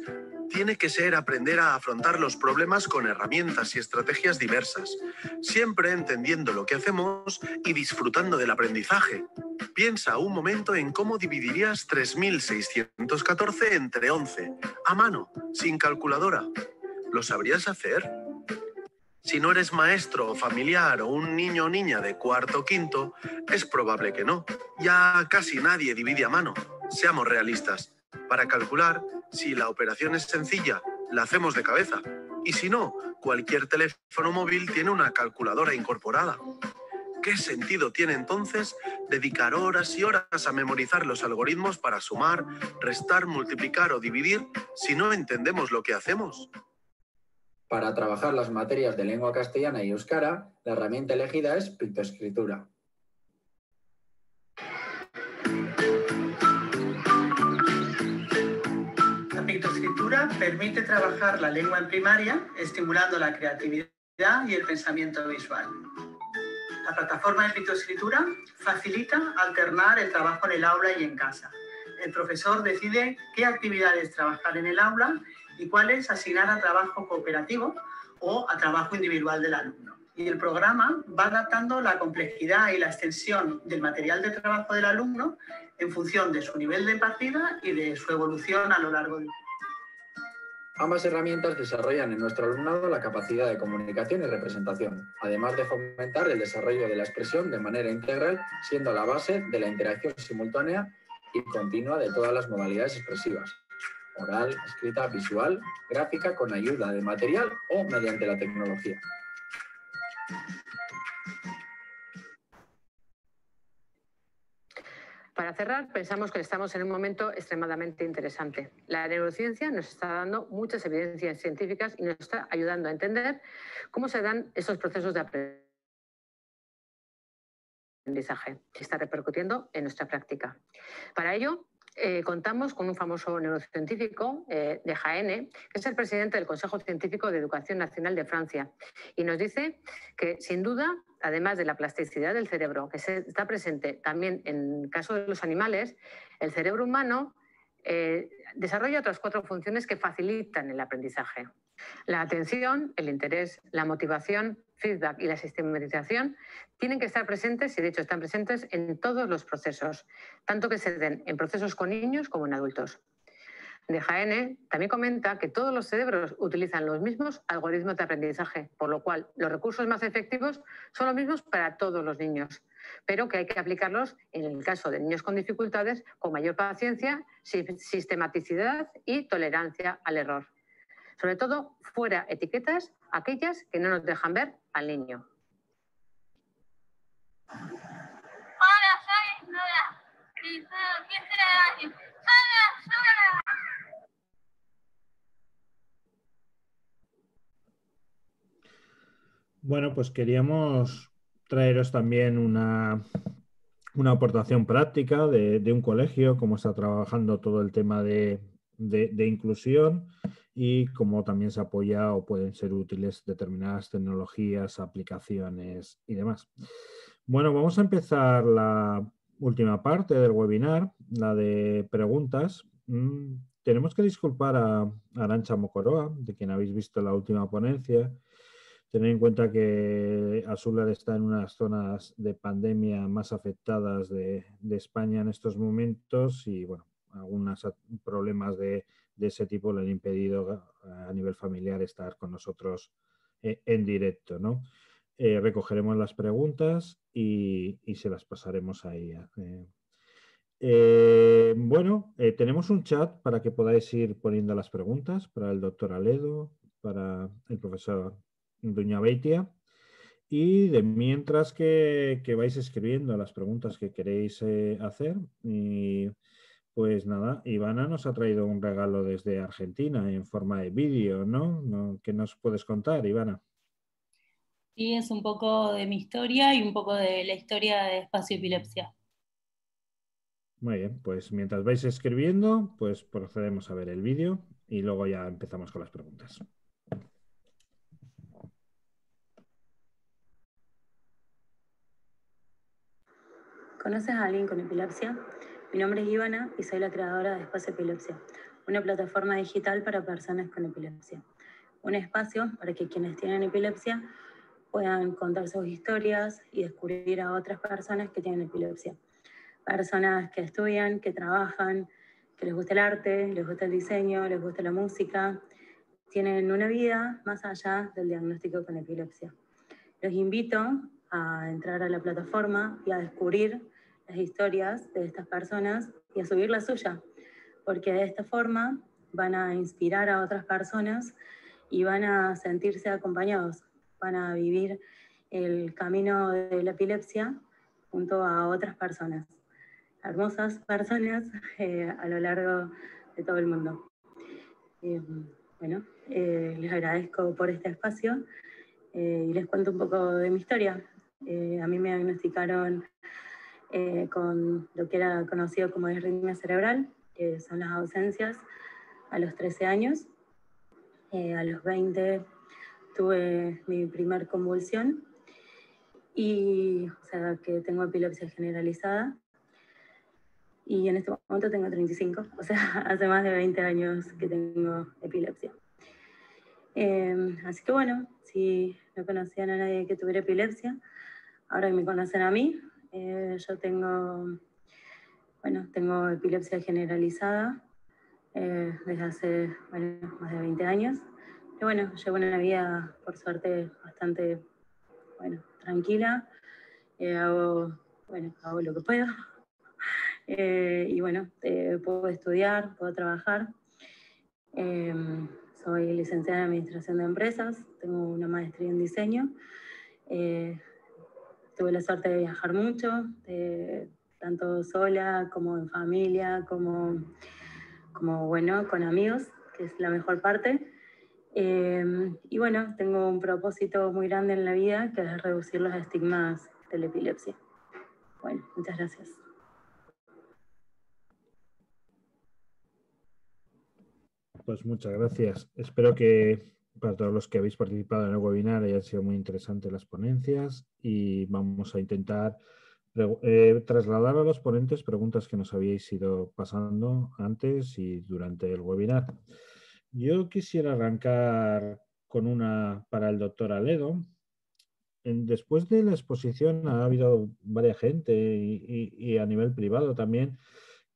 tiene que ser aprender a afrontar los problemas con herramientas y estrategias diversas, siempre entendiendo lo que hacemos y disfrutando del aprendizaje. Piensa un momento en cómo dividirías 3.614 entre 11, a mano, sin calculadora. ¿Lo sabrías hacer? Si no eres maestro o familiar o un niño o niña de cuarto o quinto, es probable que no. Ya casi nadie divide a mano. Seamos realistas. Para calcular, si la operación es sencilla, la hacemos de cabeza. Y si no, cualquier teléfono móvil tiene una calculadora incorporada. ¿Qué sentido tiene entonces dedicar horas y horas a memorizar los algoritmos para sumar, restar, multiplicar o dividir si no entendemos lo que hacemos? Para trabajar las materias de lengua castellana y euskara, la herramienta elegida es Pictoescritura. La pictoescritura permite trabajar la lengua en primaria, estimulando la creatividad y el pensamiento visual. La plataforma de pictoescritura facilita alternar el trabajo en el aula y en casa. el profesor decide qué actividades trabajar en el aula y cuáles asignar a trabajo cooperativo o a trabajo individual del alumno. Y el programa va adaptando la complejidad y la extensión del material de trabajo del alumno en función de su nivel de partida y de su evolución a lo largo del tiempo. Ambas herramientas desarrollan en nuestro alumnado la capacidad de comunicación y representación, además de fomentar el desarrollo de la expresión de manera integral, siendo la base de la interacción simultánea y continua de todas las modalidades expresivas: oral, escrita, visual, gráfica, con ayuda de material o mediante la tecnología. Para cerrar, pensamos que estamos en un momento extremadamente interesante. La neurociencia nos está dando muchas evidencias científicas y nos está ayudando a entender cómo se dan esos procesos de aprendizaje que está repercutiendo en nuestra práctica. Para ello, contamos con un famoso neurocientífico de Jaén, que es el presidente del Consejo Científico de Educación Nacional de Francia, y nos dice que, sin duda, además de la plasticidad del cerebro, que está presente también en el caso de los animales, el cerebro humano desarrolla otras 4 funciones que facilitan el aprendizaje. La atención, el interés, la motivación, feedback y la sistematización tienen que estar presentes, y de hecho están presentes en todos los procesos, tanto que se den en procesos con niños como en adultos. De Jaén también comenta que todos los cerebros utilizan los mismos algoritmos de aprendizaje, por lo cual los recursos más efectivos son los mismos para todos los niños, pero que hay que aplicarlos en el caso de niños con dificultades con mayor paciencia, sistematicidad y tolerancia al error. Sobre todo, fuera etiquetas, aquellas que no nos dejan ver al niño. Hola, soy Nora y tengo 15 años. ¡Hola! Bueno, pues queríamos traeros también una aportación práctica de un colegio, cómo está trabajando todo el tema de inclusión y cómo también se apoya o pueden ser útiles determinadas tecnologías, aplicaciones y demás. Bueno, vamos a empezar la última parte del webinar, la de preguntas. Tenemos que disculpar a Arantxa Mokoroa, de quien habéis visto la última ponencia. Tener en cuenta que Azular está en unas zonas de pandemia más afectadas de España en estos momentos y, bueno, algunos problemas de ese tipo le han impedido a nivel familiar estar con nosotros en directo, ¿no? Recogeremos las preguntas y se las pasaremos a ella. Bueno, tenemos un chat para que podáis ir poniendo las preguntas para el doctor Aledo, para el profesor Viñabeitia, y de mientras que vais escribiendo las preguntas que queréis hacer. Y pues nada, Ivana nos ha traído un regalo desde Argentina en forma de vídeo, ¿no? ¿Qué nos puedes contar, Ivana? Sí, es un poco de mi historia y un poco de la historia de Espacio Epilepsia. Muy bien, pues mientras vais escribiendo, pues procedemos a ver el vídeo y luego ya empezamos con las preguntas. ¿Conoces a alguien con epilepsia? Mi nombre es Ivana y soy la creadora de Espacio Epilepsia, una plataforma digital para personas con epilepsia. Un espacio para que quienes tienen epilepsia puedan contar sus historias y descubrir a otras personas que tienen epilepsia. Personas que estudian, que trabajan, que les gusta el arte, les gusta el diseño, les gusta la música, tienen una vida más allá del diagnóstico con epilepsia. Los invito a entrar a la plataforma y a descubrir las historias de estas personas y a subir la suya, porque de esta forma van a inspirar a otras personas y van a sentirse acompañados, van a vivir el camino de la epilepsia junto a otras personas, hermosas personas a lo largo de todo el mundo. Les agradezco por este espacio y les cuento un poco de mi historia. A mí me diagnosticaron con lo que era conocido como disritmia cerebral, que son las ausencias, a los 13 años. A los 20 tuve mi primer convulsión y, o sea, que tengo epilepsia generalizada. y en este momento tengo 35, o sea, hace más de 20 años que tengo epilepsia. Así que bueno, si no conocían a nadie que tuviera epilepsia, ahora que me conocen a mí, yo tengo epilepsia generalizada desde hace más de 20 años. Y bueno, llevo una vida, por suerte, bastante tranquila. Hago lo que puedo. Y bueno, puedo estudiar, puedo trabajar. Soy licenciada en Administración de Empresas, tengo una maestría en diseño. Tuve la suerte de viajar mucho, tanto sola como en familia, como con amigos, que es la mejor parte. Y bueno, tengo un propósito muy grande en la vida, que es reducir los estigmas de la epilepsia. Bueno, muchas gracias. Pues muchas gracias. Espero que para todos los que habéis participado en el webinar hayan sido muy interesantes las ponencias y vamos a intentar trasladar a los ponentes preguntas que nos habíais ido pasando antes y durante el webinar. Yo quisiera arrancar con una para el doctor Aledo. Después de la exposición ha habido varias gente y a nivel privado también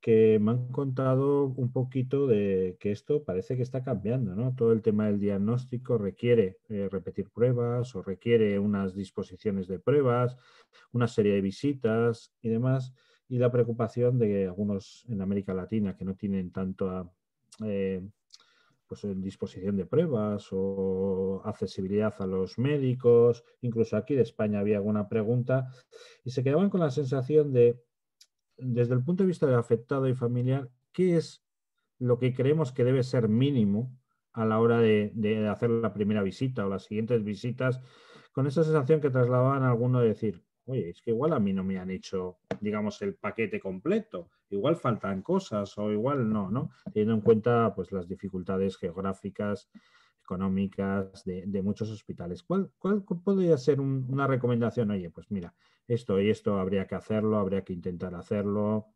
que me han contado un poquito de que esto parece que está cambiando, ¿no? Todo el tema del diagnóstico requiere repetir pruebas o requiere unas disposiciones de pruebas, una serie de visitas y demás, y la preocupación de algunos en América Latina que no tienen tanto pues en disposición de pruebas o accesibilidad a los médicos, incluso aquí de España había alguna pregunta y se quedaban con la sensación de, desde el punto de vista del afectado y familiar, ¿qué es lo que creemos que debe ser mínimo a la hora de hacer la primera visita o las siguientes visitas? Con esa sensación que trasladaban a alguno de decir, oye, es que igual a mí no me han hecho, digamos, el paquete completo, igual faltan cosas o igual no, teniendo en cuenta pues las dificultades geográficas, económicas de muchos hospitales. ¿Cuál podría ser una recomendación? Oye, pues mira, esto y esto habría que hacerlo, habría que intentar hacerlo.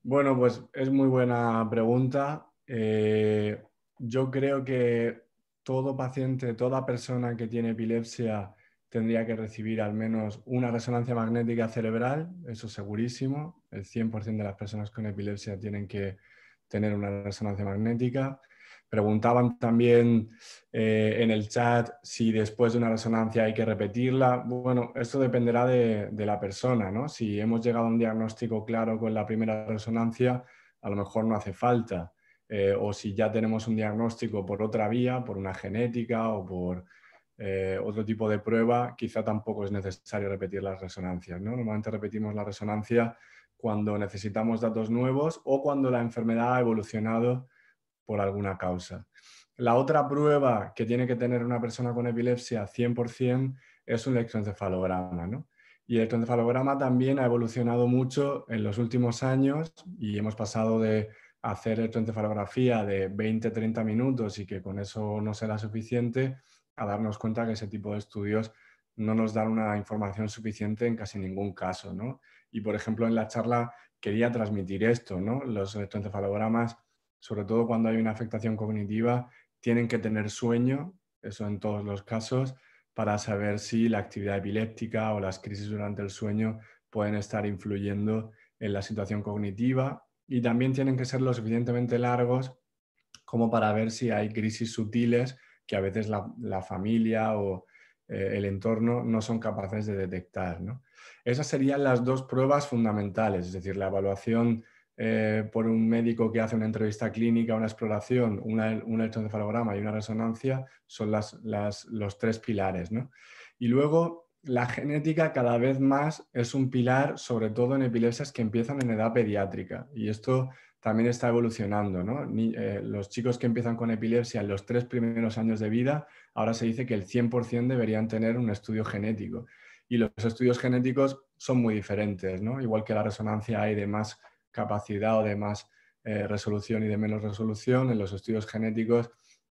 Bueno, pues es muy buena pregunta. Yo creo que todo paciente, toda persona que tiene epilepsia tendría que recibir al menos una resonancia magnética cerebral, eso segurísimo. El 100% de las personas con epilepsia tienen que tener una resonancia magnética. Preguntaban también en el chat si después de una resonancia hay que repetirla. Bueno, esto dependerá de la persona, ¿no? Si hemos llegado a un diagnóstico claro con la primera resonancia, a lo mejor no hace falta. O si ya tenemos un diagnóstico por otra vía, por una genética o por otro tipo de prueba, quizá tampoco es necesario repetir las resonancias, ¿no? Normalmente repetimos la resonancia cuando necesitamos datos nuevos o cuando la enfermedad ha evolucionado por alguna causa. La otra prueba que tiene que tener una persona con epilepsia 100% es un electroencefalograma, ¿no? Y el electroencefalograma también ha evolucionado mucho en los últimos años y hemos pasado de hacer electroencefalografía de 20-30 minutos y que con eso no será suficiente a darnos cuenta que ese tipo de estudios no nos dan una información suficiente en casi ningún caso, ¿no? Y, por ejemplo, en la charla quería transmitir esto, ¿no? Los electroencefalogramas, sobre todo cuando hay una afectación cognitiva, tienen que tener sueño, eso en todos los casos, para saber si la actividad epiléptica o las crisis durante el sueño pueden estar influyendo en la situación cognitiva, y también tienen que ser lo suficientemente largos como para ver si hay crisis sutiles que a veces la familia o el entorno no son capaces de detectar, ¿no? Esas serían las dos pruebas fundamentales, es decir, la evaluación por un médico que hace una entrevista clínica, una exploración, un electroencefalograma y una resonancia, son los tres pilares, ¿no? Y luego la genética cada vez más es un pilar, sobre todo en epilepsias que empiezan en edad pediátrica, y esto también está evolucionando, ¿no? Los chicos que empiezan con epilepsia en los 3 primeros años de vida, ahora se dice que el 100% deberían tener un estudio genético, y los estudios genéticos son muy diferentes, ¿no? Igual que la resonancia hay de más capacidad o de más resolución y de menos resolución, en los estudios genéticos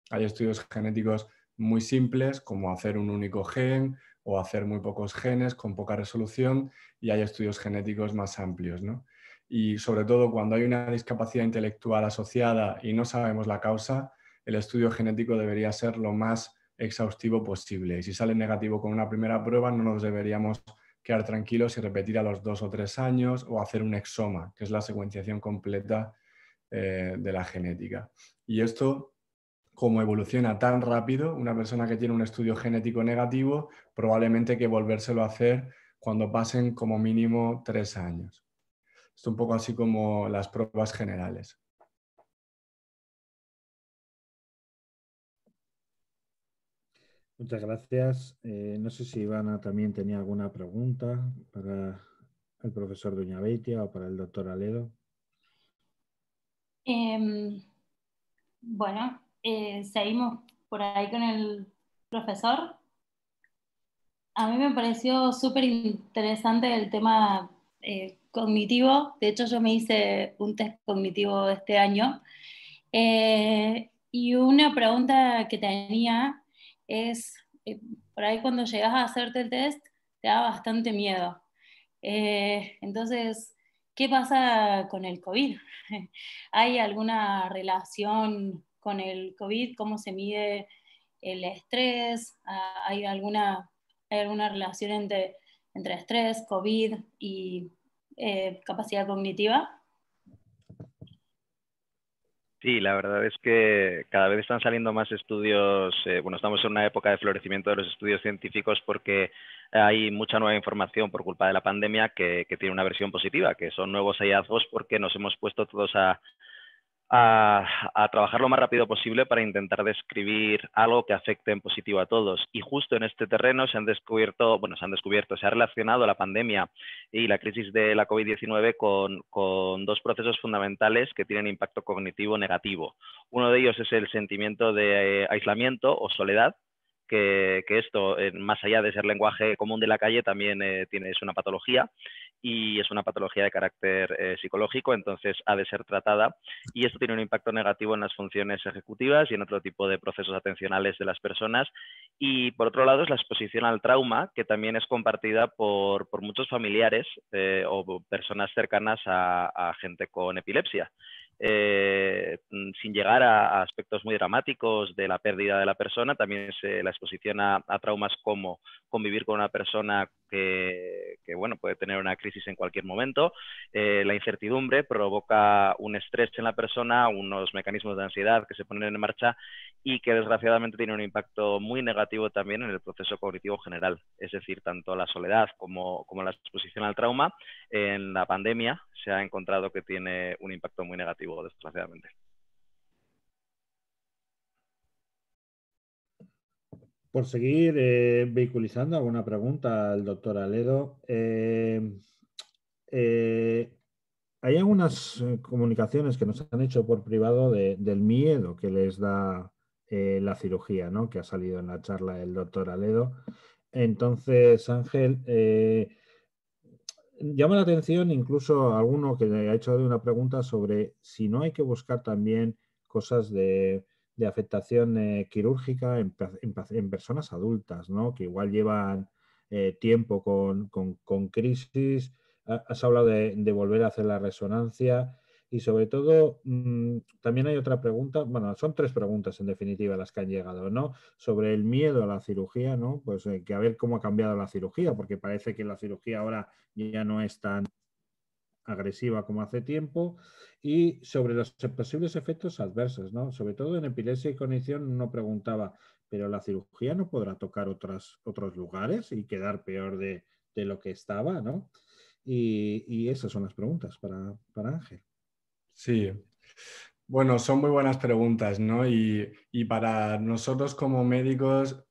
hay estudios genéticos muy simples, como hacer un único gen o hacer muy pocos genes con poca resolución, y hay estudios genéticos más amplios, ¿no? Y sobre todo cuando hay una discapacidad intelectual asociada y no sabemos la causa, el estudio genético debería ser lo más exhaustivo posible. Y si sale negativo con una primera prueba, no nos deberíamos quedar tranquilos y repetir a los 2 o 3 años o hacer un exoma, que es la secuenciación completa de la genética. Y esto, como evoluciona tan rápido, una persona que tiene un estudio genético negativo, probablemente hay que volvérselo a hacer cuando pasen como mínimo 3 años. Esto es un poco así como las pruebas generales. Muchas gracias. No sé si Ivana también tenía alguna pregunta para el profesor Doñaveitia o para el doctor Aledo. Bueno, seguimos por ahí con el profesor. A mí me pareció súper interesante el tema cognitivo. De hecho, yo me hice un test cognitivo este año. Y una pregunta que tenía es, por ahí cuando llegas a hacerte el test, te da bastante miedo. Entonces, ¿qué pasa con el COVID? ¿Hay alguna relación con el COVID? ¿Cómo se mide el estrés? ¿Hay alguna relación entre estrés, COVID y capacidad cognitiva? Sí, la verdad es que cada vez están saliendo más estudios. Bueno, estamos en una época de florecimiento de los estudios científicos porque hay mucha nueva información por culpa de la pandemia que tiene una versión positiva, que son nuevos hallazgos porque nos hemos puesto todos a trabajar lo más rápido posible para intentar describir algo que afecte en positivo a todos. Y justo en este terreno se ha relacionado la pandemia y la crisis de la COVID-19 con dos procesos fundamentales que tienen impacto cognitivo negativo. Uno de ellos es el sentimiento de aislamiento o soledad, que esto, más allá de ser lenguaje común de la calle, también es una patología, y es una patología de carácter psicológico, entonces ha de ser tratada, y esto tiene un impacto negativo en las funciones ejecutivas y en otro tipo de procesos atencionales de las personas. Y por otro lado es la exposición al trauma, que también es compartida por muchos familiares o personas cercanas a gente con epilepsia. Sin llegar a aspectos muy dramáticos de la pérdida de la persona, también la exposición a traumas como convivir con una persona que bueno, puede tener una crisis en cualquier momento. La incertidumbre provoca un estrés en la persona, unos mecanismos de ansiedad que se ponen en marcha y que desgraciadamente tiene un impacto muy negativo también en el proceso cognitivo general. Es decir, tanto la soledad como la exposición al trauma en la pandemia se ha encontrado que tiene un impacto muy negativo, desgraciadamente. Por seguir vehiculizando alguna pregunta al doctor Aledo, hay algunas comunicaciones que nos han hecho por privado del miedo que les da la cirugía, ¿no? Que ha salido en la charla del doctor Aledo. Entonces, Ángel, llama la atención incluso alguno que ha hecho una pregunta sobre si no hay que buscar también cosas de afectación quirúrgica en personas adultas, ¿no? Que igual llevan tiempo con crisis. Has hablado de volver a hacer la resonancia y sobre todo también hay otra pregunta, bueno, son 3 preguntas en definitiva las que han llegado, ¿no? Sobre el miedo a la cirugía, ¿no? Pues que a ver cómo ha cambiado la cirugía, porque parece que la cirugía ahora ya no es tan agresiva como hace tiempo, y sobre los posibles efectos adversos, ¿no? Sobre todo en epilepsia y cognición uno preguntaba, pero la cirugía no podrá tocar otros lugares y quedar peor de lo que estaba, ¿no? Y esas son las preguntas para Ángel. Sí, bueno, son muy buenas preguntas, ¿no? Y para nosotros como médicos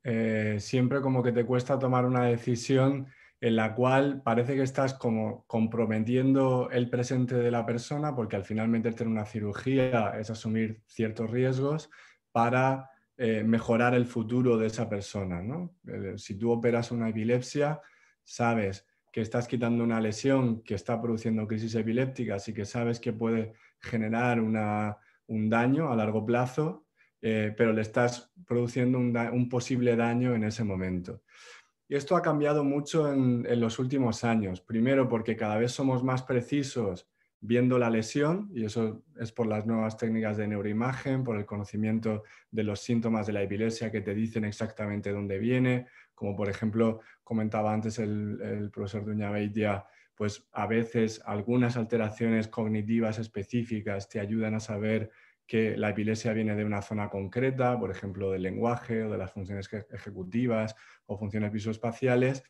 siempre como que te cuesta tomar una decisión en la cual parece que estás como comprometiendo el presente de la persona, porque al final meterte en una cirugía es asumir ciertos riesgos para mejorar el futuro de esa persona, ¿no? Si tú operas una epilepsia, sabes que estás quitando una lesión que está produciendo crisis epilépticas y que sabes que puede generar un daño a largo plazo, pero le estás produciendo un posible daño en ese momento. Y esto ha cambiado mucho en los últimos años. Primero porque cada vez somos más precisos viendo la lesión, y eso es por las nuevas técnicas de neuroimagen, por el conocimiento de los síntomas de la epilepsia que te dicen exactamente dónde viene, como por ejemplo comentaba antes el profesor Duñabeitia, pues a veces algunas alteraciones cognitivas específicas te ayudan a saber que la epilepsia viene de una zona concreta, por ejemplo del lenguaje o de las funciones ejecutivas o funciones visoespaciales.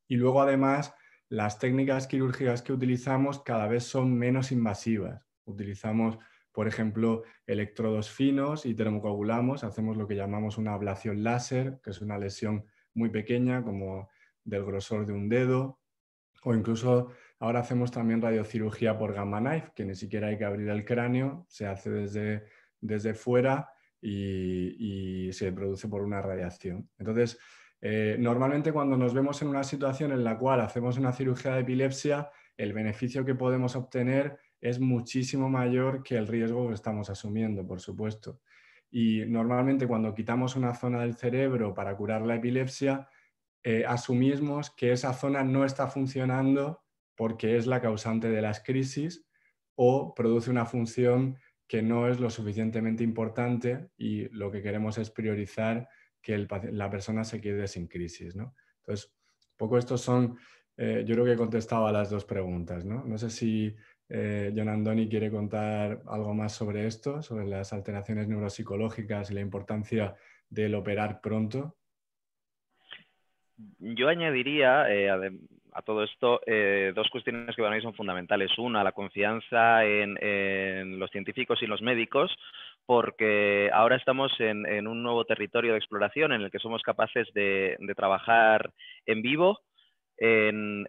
Y luego además las técnicas quirúrgicas que utilizamos cada vez son menos invasivas. Utilizamos, por ejemplo, electrodos finos y termocoagulamos, hacemos lo que llamamos una ablación láser, que es una lesión muy pequeña, como del grosor de un dedo, o incluso ahora hacemos también radiocirugía por gamma knife, que ni siquiera hay que abrir el cráneo, se hace desde fuera y se produce por una radiación. Entonces, normalmente cuando nos vemos en una situación en la cual hacemos una cirugía de epilepsia, el beneficio que podemos obtener es muchísimo mayor que el riesgo que estamos asumiendo, por supuesto. Y normalmente cuando quitamos una zona del cerebro para curar la epilepsia, asumimos que esa zona no está funcionando porque es la causante de las crisis o produce una función que no es lo suficientemente importante y lo que queremos es priorizar que la persona se quede sin crisis, ¿no? Entonces, un poco estos son, yo creo que he contestado a las dos preguntas, ¿no? No sé si Jon Andoni quiere contar algo más sobre esto, sobre las alteraciones neuropsicológicas y la importancia del operar pronto. Yo añadiría a todo esto dos cuestiones que para mí son fundamentales. Una, la confianza en los científicos y los médicos, porque ahora estamos en un nuevo territorio de exploración en el que somos capaces de trabajar en vivo,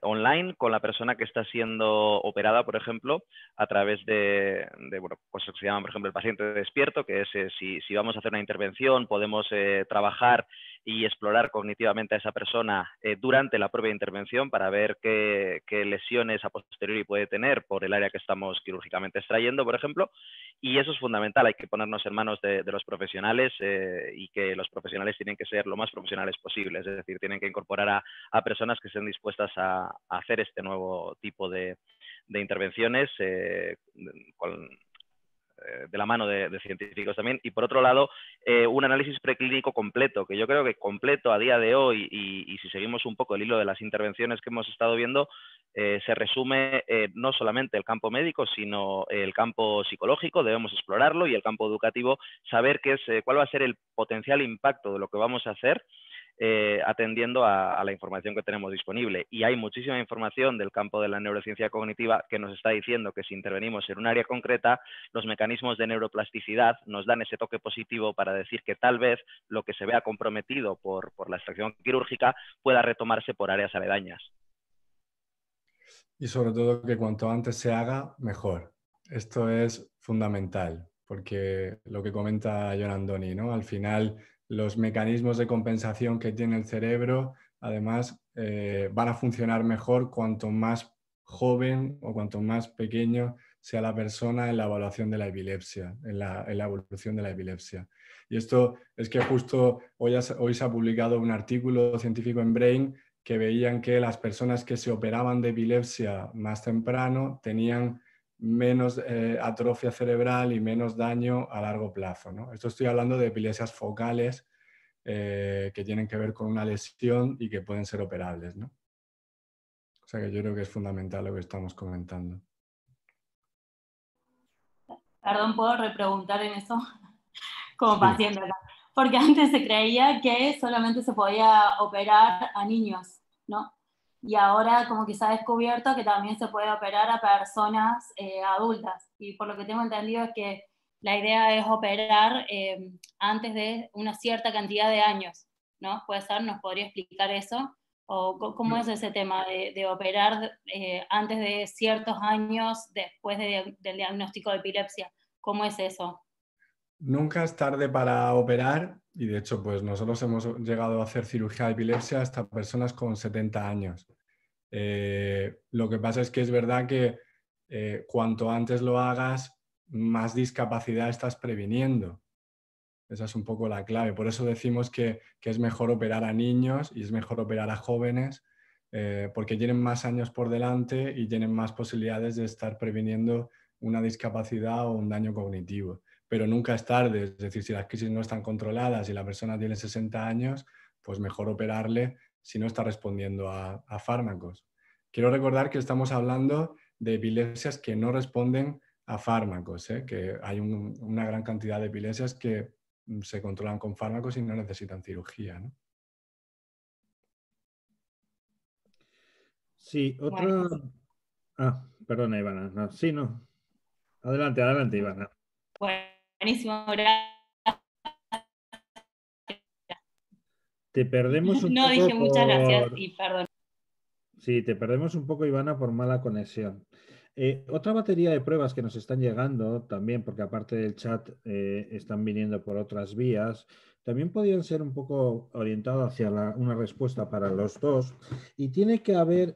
online, con la persona que está siendo operada, por ejemplo, a través de bueno, cosas que se llaman, por ejemplo, el paciente despierto, que es si vamos a hacer una intervención, podemos trabajar y explorar cognitivamente a esa persona durante la propia intervención para ver qué lesiones a posteriori puede tener por el área que estamos quirúrgicamente extrayendo, por ejemplo, y eso es fundamental. Hay que ponernos en manos de los profesionales y que los profesionales tienen que ser lo más profesionales posible, es decir, tienen que incorporar a personas que estén dispuestas a hacer este nuevo tipo de intervenciones de la mano de científicos también. Y por otro lado, un análisis preclínico completo, que yo creo que completo a día de hoy, y si seguimos un poco el hilo de las intervenciones que hemos estado viendo, se resume no solamente el campo médico, sino el campo psicológico, debemos explorarlo, y el campo educativo, saber cuál va a ser el potencial impacto de lo que vamos a hacer, atendiendo a la información que tenemos disponible. Y hay muchísima información del campo de la neurociencia cognitiva que nos está diciendo que si intervenimos en un área concreta, los mecanismos de neuroplasticidad nos dan ese toque positivo para decir que tal vez lo que se vea comprometido por la extracción quirúrgica pueda retomarse por áreas aledañas. Y sobre todo que cuanto antes se haga, mejor. Esto es fundamental, porque lo que comenta Jon Andoni, ¿no? Al final, los mecanismos de compensación que tiene el cerebro, además, van a funcionar mejor cuanto más joven o cuanto más pequeño sea la persona en la evaluación de la epilepsia, en la evolución de la epilepsia. Y esto es que justo hoy se ha publicado un artículo científico en Brain que veían que las personas que se operaban de epilepsia más temprano tenían menos atrofia cerebral y menos daño a largo plazo, ¿no? Esto estoy hablando de epilepsias focales que tienen que ver con una lesión y que pueden ser operables, ¿no? O sea que yo creo que es fundamental lo que estamos comentando. Perdón, ¿puedo repreguntar en eso? Como paciente acá. Porque antes se creía que solamente se podía operar a niños, ¿no? Y ahora como que se ha descubierto que también se puede operar a personas adultas. Y por lo que tengo entendido es que la idea es operar antes de una cierta cantidad de años, ¿no? ¿Puede ser? ¿Nos podría explicar eso? ¿O cómo es ese tema de operar antes de ciertos años después del diagnóstico de epilepsia? ¿Cómo es eso? Nunca es tarde para operar y de hecho pues nosotros hemos llegado a hacer cirugía de epilepsia hasta personas con 70 años. Lo que pasa es que es verdad que cuanto antes lo hagas, más discapacidad estás previniendo. Esa es un poco la clave. Por eso decimos que es mejor operar a niños y es mejor operar a jóvenes, porque tienen más años por delante y tienen más posibilidades de estar previniendo una discapacidad o un daño cognitivo. Pero nunca es tarde, es decir, si las crisis no están controladas y la persona tiene 60 años, pues mejor operarle si no está respondiendo a fármacos. Quiero recordar que estamos hablando de epilepsias que no responden a fármacos, que hay una gran cantidad de epilepsias que se controlan con fármacos y no necesitan cirugía, ¿no? Sí, otra... Bueno. Ah, perdona, Ivana. No, sí, no. Adelante, adelante, Ivana. Buenísimo, gracias. Te perdemos un No, poco dije muchas gracias por... y perdón. Sí, te perdemos un poco, Ivana, por mala conexión. Otra batería de pruebas que nos están llegando también, porque aparte del chat están viniendo por otras vías, también podrían ser un poco orientados hacia una respuesta para los dos. Y tiene que haber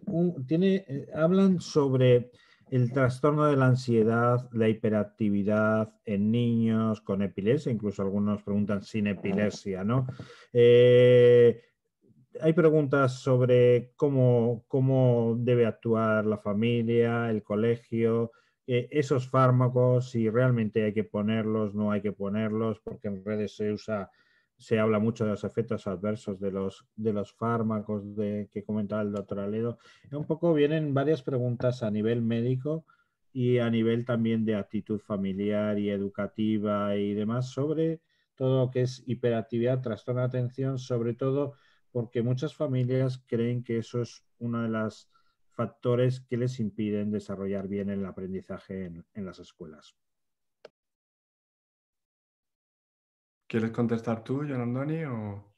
hablan sobre el trastorno de la ansiedad, la hiperactividad en niños con epilepsia, incluso algunos preguntan sin epilepsia, ¿no? Hay preguntas sobre cómo debe actuar la familia, el colegio, esos fármacos, si realmente hay que ponerlos, no hay que ponerlos, porque en redes se habla mucho de los efectos adversos de los fármacos que comentaba el doctor Aledo. Un poco vienen varias preguntas a nivel médico y a nivel también de actitud familiar y educativa y demás sobre todo lo que es hiperactividad, trastorno de atención, sobre todo porque muchas familias creen que eso es uno de los factores que les impiden desarrollar bien el aprendizaje en las escuelas. ¿Quieres contestar tú, John Andoni? O...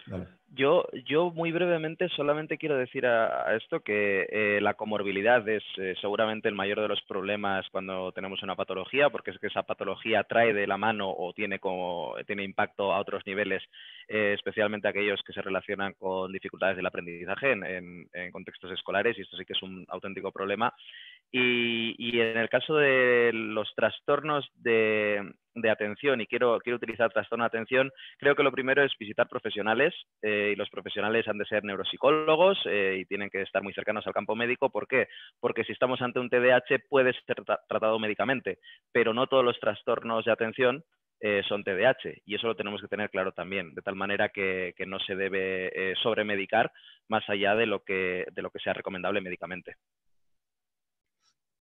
Dale. Yo muy brevemente solamente quiero decir a esto que la comorbilidad es seguramente el mayor de los problemas cuando tenemos una patología, porque es que esa patología trae de la mano o tiene impacto a otros niveles, especialmente aquellos que se relacionan con dificultades del aprendizaje en contextos escolares, y esto sí que es un auténtico problema. Y en el caso de los trastornos de atención, y quiero utilizar trastorno de atención, creo que lo primero es visitar profesionales, y los profesionales han de ser neuropsicólogos y tienen que estar muy cercanos al campo médico. ¿Por qué? Porque si estamos ante un TDAH puede ser tratado médicamente, pero no todos los trastornos de atención son TDAH, y eso lo tenemos que tener claro también, de tal manera que no se debe sobremedicar más allá de lo que sea recomendable médicamente.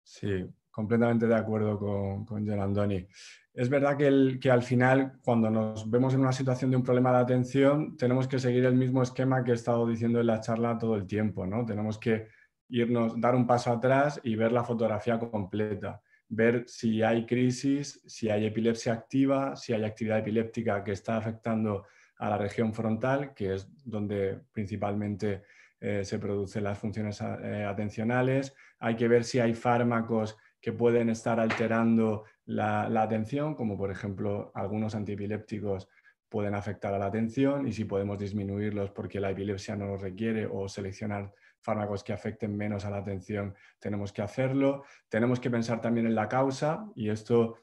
Sí, completamente de acuerdo con John Andoni. Es verdad que al final, cuando nos vemos en una situación de un problema de atención, tenemos que seguir el mismo esquema que he estado diciendo en la charla todo el tiempo, ¿no? Tenemos que dar un paso atrás y ver la fotografía completa, ver si hay crisis, si hay epilepsia activa, si hay actividad epiléptica que está afectando a la región frontal, que es donde principalmente se producen las funciones atencionales. Hay que ver si hay fármacos que pueden estar alterando la atención, como por ejemplo algunos antiepilépticos pueden afectar a la atención, y si podemos disminuirlos porque la epilepsia no los requiere, o seleccionar fármacos que afecten menos a la atención, tenemos que hacerlo. Tenemos que pensar también en la causa, y esto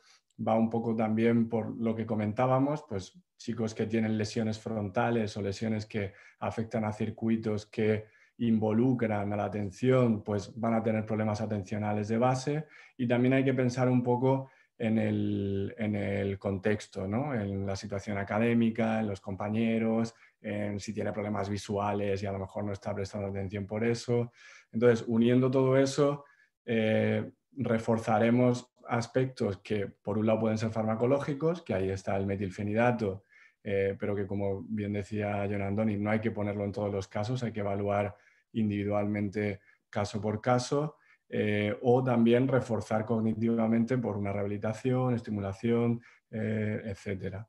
va un poco también por lo que comentábamos, pues chicos que tienen lesiones frontales o lesiones que afectan a circuitos que involucran a la atención, pues van a tener problemas atencionales de base. Y también hay que pensar un poco en el contexto, ¿no? En la situación académica, en los compañeros, en si tiene problemas visuales y a lo mejor no está prestando atención por eso. Entonces, uniendo todo eso, reforzaremos aspectos que por un lado pueden ser farmacológicos, que ahí está el metilfenidato, pero que, como bien decía John Andoni, no hay que ponerlo en todos los casos, hay que evaluar individualmente caso por caso, o también reforzar cognitivamente por una rehabilitación, estimulación, etcétera.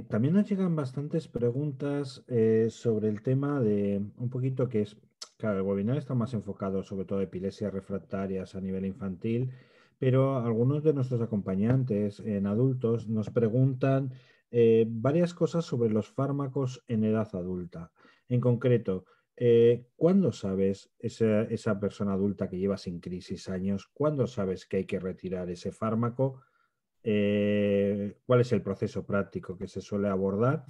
También nos llegan bastantes preguntas sobre el tema de un poquito que es, claro, el webinar está más enfocado sobre todo a epilepsias refractarias a nivel infantil, pero algunos de nuestros acompañantes en adultos nos preguntan varias cosas sobre los fármacos en edad adulta. En concreto, ¿cuándo sabes, esa persona adulta que lleva sin crisis años, cuándo sabes que hay que retirar ese fármaco? ¿Cuál es el proceso práctico que se suele abordar?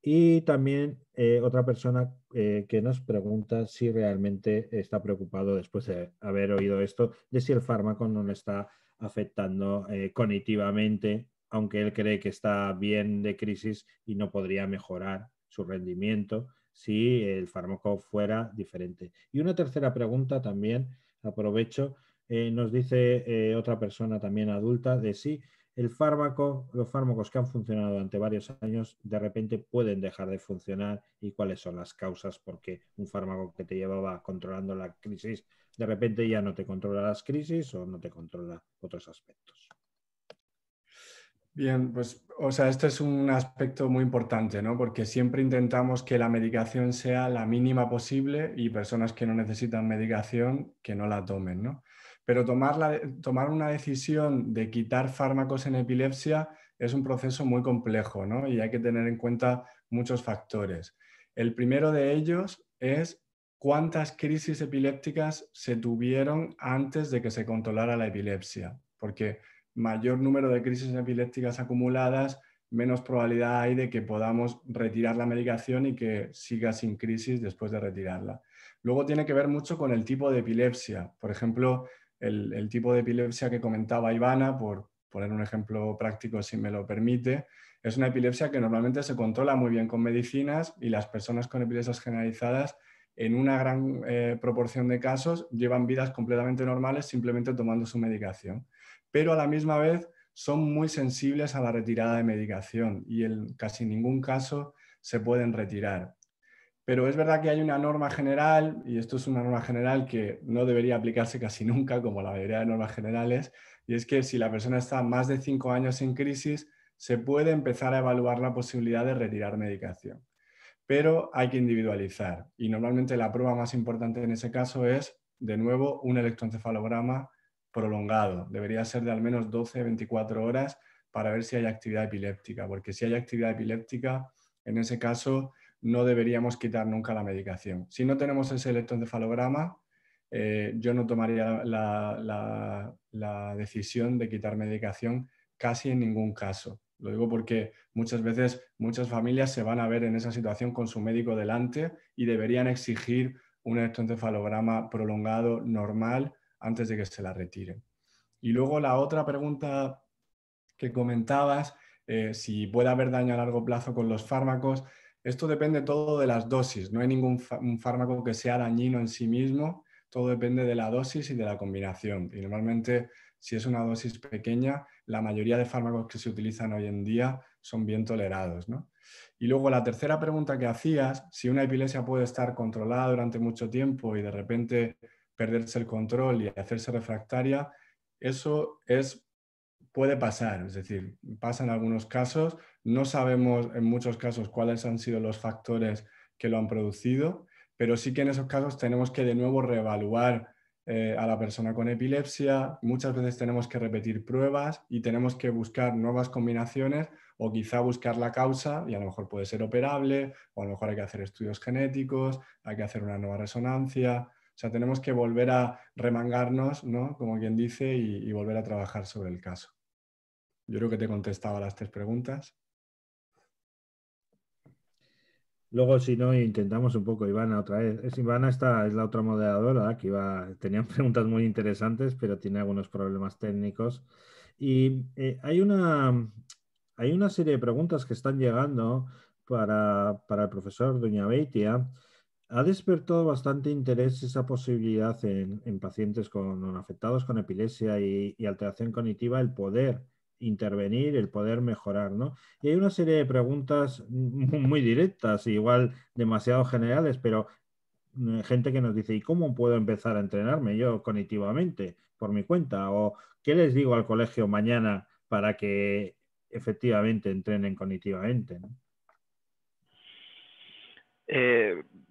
Y también otra persona que nos pregunta si realmente está preocupado, después de haber oído esto, de si el fármaco no le está afectando cognitivamente, aunque él cree que está bien de crisis y no podría mejorar su rendimiento si el fármaco fuera diferente. Y una tercera pregunta también, aprovecho, nos dice otra persona también adulta de si los fármacos que han funcionado durante varios años de repente pueden dejar de funcionar y cuáles son las causas porque un fármaco que te llevaba controlando la crisis de repente ya no te controla las crisis o no te controla otros aspectos. Bien, pues, o sea, este es un aspecto muy importante, ¿no? Porque siempre intentamos que la medicación sea la mínima posible y personas que no necesitan medicación que no la tomen, ¿no? Pero tomar una decisión de quitar fármacos en epilepsia es un proceso muy complejo, ¿no? Y hay que tener en cuenta muchos factores. El primero de ellos es cuántas crisis epilépticas se tuvieron antes de que se controlara la epilepsia, porque mayor número de crisis epilépticas acumuladas, menos probabilidad hay de que podamos retirar la medicación y que siga sin crisis después de retirarla. Luego tiene que ver mucho con el tipo de epilepsia. Por ejemplo, el tipo de epilepsia que comentaba Ivana, por poner un ejemplo práctico si me lo permite, es una epilepsia que normalmente se controla muy bien con medicinas y las personas con epilepsias generalizadas en una gran proporción de casos llevan vidas completamente normales simplemente tomando su medicación. Pero a la misma vez son muy sensibles a la retirada de medicación y en casi ningún caso se pueden retirar. Pero es verdad que hay una norma general, y esto es una norma general que no debería aplicarse casi nunca, como la mayoría de normas generales, y es que si la persona está más de 5 años en crisis, se puede empezar a evaluar la posibilidad de retirar medicación. Pero hay que individualizar y normalmente la prueba más importante en ese caso es, de nuevo, un electroencefalograma prolongado. Debería ser de al menos 12-24 horas para ver si hay actividad epiléptica, porque si hay actividad epiléptica, en ese caso no deberíamos quitar nunca la medicación. Si no tenemos ese electroencefalograma, yo no tomaría la decisión de quitar medicación casi en ningún caso. Lo digo porque muchas veces muchas familias se van a ver en esa situación con su médico delante y deberían exigir un electroencefalograma prolongado normal antes de que se la retiren. Y luego la otra pregunta que comentabas, si puede haber daño a largo plazo con los fármacos, esto depende todo de las dosis. No hay ningún fármaco que sea dañino en sí mismo, todo depende de la dosis y de la combinación. Y normalmente, si es una dosis pequeña, la mayoría de fármacos que se utilizan hoy en día son bien tolerados, ¿no? Y luego la tercera pregunta que hacías, si una epilepsia puede estar controlada durante mucho tiempo y de repente perderse el control y hacerse refractaria, eso puede pasar, es decir, pasa en algunos casos, no sabemos en muchos casos cuáles han sido los factores que lo han producido, pero sí que en esos casos tenemos que de nuevo reevaluar a la persona con epilepsia, muchas veces tenemos que repetir pruebas y tenemos que buscar nuevas combinaciones o quizá buscar la causa y a lo mejor puede ser operable o a lo mejor hay que hacer estudios genéticos, hay que hacer una nueva resonancia. O sea, tenemos que volver a remangarnos, ¿no? Como quien dice, y volver a trabajar sobre el caso. Yo creo que te he contestado a las 3 preguntas. Luego, si no, intentamos un poco, Ivana, otra vez. Ivana es la otra moderadora que tenía preguntas muy interesantes, pero tiene algunos problemas técnicos. Y hay una serie de preguntas que están llegando para el profesor Doña Beitia. Ha despertado bastante interés esa posibilidad en pacientes afectados con epilepsia y alteración cognitiva, el poder intervenir, el poder mejorar, ¿no? Y hay una serie de preguntas muy directas, igual demasiado generales, pero gente que nos dice, ¿y cómo puedo empezar a entrenarme yo cognitivamente por mi cuenta? ¿O qué les digo al colegio mañana para que efectivamente entrenen cognitivamente, ¿no?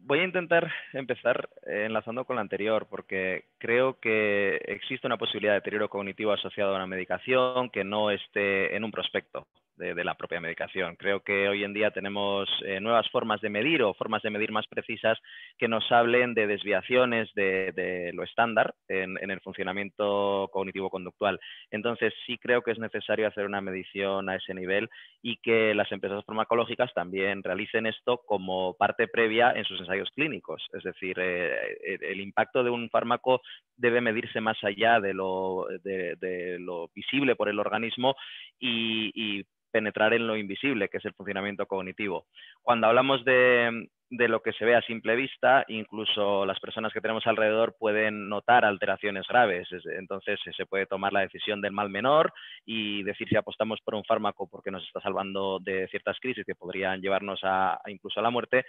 Voy a intentar empezar enlazando con la anterior, porque creo que existe una posibilidad de deterioro cognitivo asociado a una medicación que no esté en un prospecto de la propia medicación. Creo que hoy en día tenemos nuevas formas de medir o formas de medir más precisas que nos hablen de desviaciones de lo estándar en el funcionamiento cognitivo-conductual. Entonces, sí creo que es necesario hacer una medición a ese nivel y que las empresas farmacológicas también realicen esto como parte previa en sus ensayos clínicos. Es decir, el impacto de un fármaco debe medirse más allá de lo visible por el organismo y penetrar en lo invisible, que es el funcionamiento cognitivo. Cuando hablamos de lo que se ve a simple vista, incluso las personas que tenemos alrededor pueden notar alteraciones graves. Entonces se puede tomar la decisión del mal menor y decir si apostamos por un fármaco porque nos está salvando de ciertas crisis que podrían llevarnos incluso a la muerte.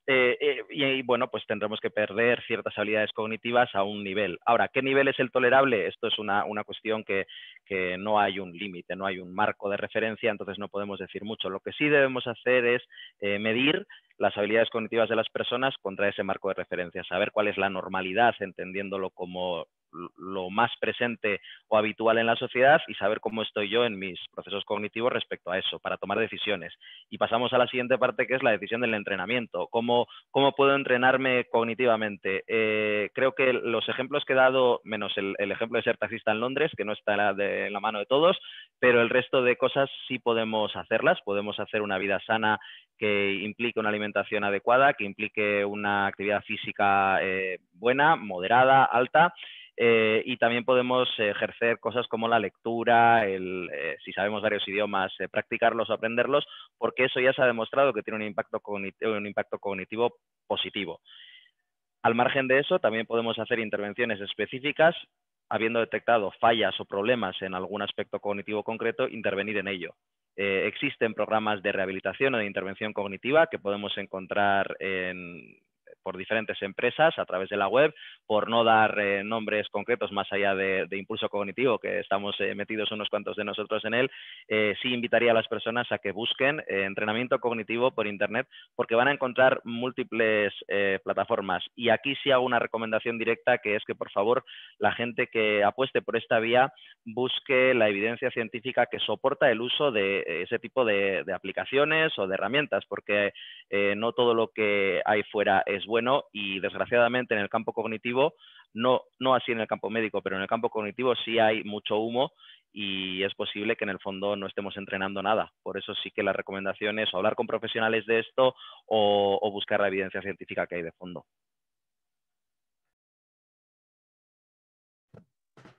Y bueno, pues tendremos que perder ciertas habilidades cognitivas a un nivel. Ahora, ¿qué nivel es el tolerable? Esto es una cuestión que no hay un límite, no hay un marco de referencia, entonces no podemos decir mucho. Lo que sí debemos hacer es medir las habilidades cognitivas de las personas contra ese marco de referencia, saber cuál es la normalidad, entendiéndolo como lo más presente o habitual en la sociedad y saber cómo estoy yo en mis procesos cognitivos respecto a eso, para tomar decisiones. Y pasamos a la siguiente parte, que es la decisión del entrenamiento. ¿Cómo puedo entrenarme cognitivamente? Creo que los ejemplos que he dado, menos el ejemplo de ser taxista en Londres, que no está en la mano de todos, pero el resto de cosas sí podemos hacerlas. Podemos hacer una vida sana que implique una alimentación adecuada, que implique una actividad física buena, moderada, alta. Y también podemos ejercer cosas como la lectura, si sabemos varios idiomas, practicarlos o aprenderlos, porque eso ya se ha demostrado que tiene un impacto cognitivo positivo. Al margen de eso, también podemos hacer intervenciones específicas, habiendo detectado fallas o problemas en algún aspecto cognitivo concreto, intervenir en ello. Existen programas de rehabilitación o de intervención cognitiva que podemos encontrar por diferentes empresas a través de la web, por no dar nombres concretos más allá de impulso cognitivo, que estamos metidos unos cuantos de nosotros en él. Sí invitaría a las personas a que busquen entrenamiento cognitivo por internet, porque van a encontrar múltiples plataformas. Y aquí sí hago una recomendación directa, que es que por favor la gente que apueste por esta vía busque la evidencia científica que soporta el uso de ese tipo de aplicaciones o de herramientas, porque no todo lo que hay fuera es bueno y desgraciadamente en el campo cognitivo, no así en el campo médico, pero en el campo cognitivo sí hay mucho humo y es posible que en el fondo no estemos entrenando nada. Por eso sí que la recomendación es hablar con profesionales de esto o buscar la evidencia científica que hay de fondo.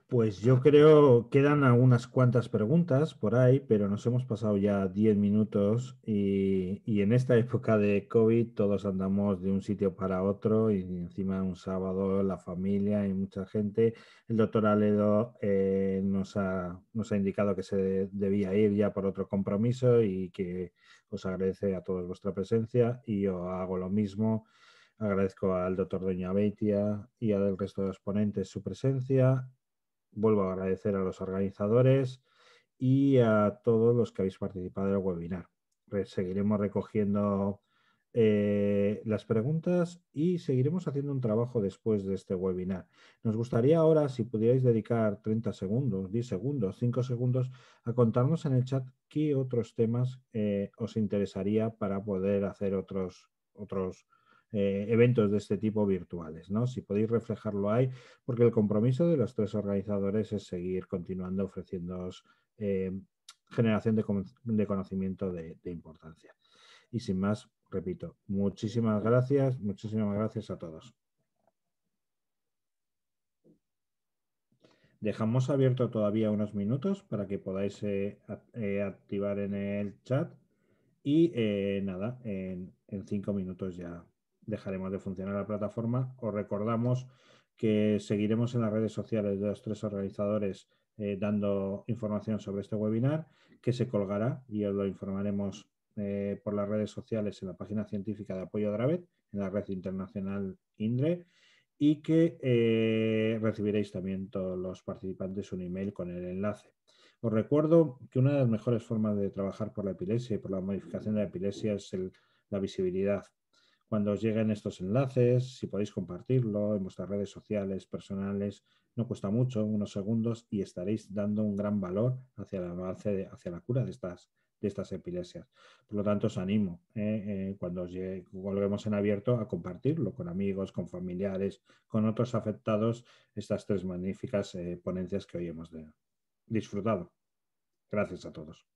Pues yo creo que quedan algunas cuantas preguntas por ahí, pero nos hemos pasado ya 10 minutos y en esta época de COVID todos andamos de un sitio para otro y encima un sábado la familia y mucha gente. El doctor Aledo nos ha indicado que se debía ir ya por otro compromiso y que os agradece a todos vuestra presencia y yo hago lo mismo. Agradezco al doctor Doña Beitia y al resto de los ponentes su presencia. Vuelvo a agradecer a los organizadores y a todos los que habéis participado en el webinar. Seguiremos recogiendo las preguntas y seguiremos haciendo un trabajo después de este webinar. Nos gustaría ahora, si pudierais dedicar 30 segundos, 10 segundos, 5 segundos, a contarnos en el chat qué otros temas os interesaría para poder hacer otros eventos de este tipo virtuales, ¿no? Si podéis reflejarlo ahí, porque el compromiso de los tres organizadores es seguir continuando ofreciéndoos generación de conocimiento de importancia. Y sin más, repito, muchísimas gracias a todos. Dejamos abierto todavía unos minutos para que podáis activar en el chat y nada, en 5 minutos ya dejaremos de funcionar la plataforma. Os recordamos que seguiremos en las redes sociales de los tres organizadores dando información sobre este webinar, que se colgará y os lo informaremos por las redes sociales en la página científica de apoyo a Dravet, en la red internacional INDRE, y que recibiréis también todos los participantes un email con el enlace. Os recuerdo que una de las mejores formas de trabajar por la epilepsia y por la modificación de la epilepsia es la visibilidad. Cuando os lleguen estos enlaces, si podéis compartirlo en vuestras redes sociales personales, no cuesta mucho, unos segundos, y estaréis dando un gran valor hacia el avance, hacia la cura de estas epilepsias. Por lo tanto, os animo, cuando os volvemos en abierto, a compartirlo con amigos, con familiares, con otros afectados, estas 3 magníficas ponencias que hoy hemos disfrutado. Gracias a todos.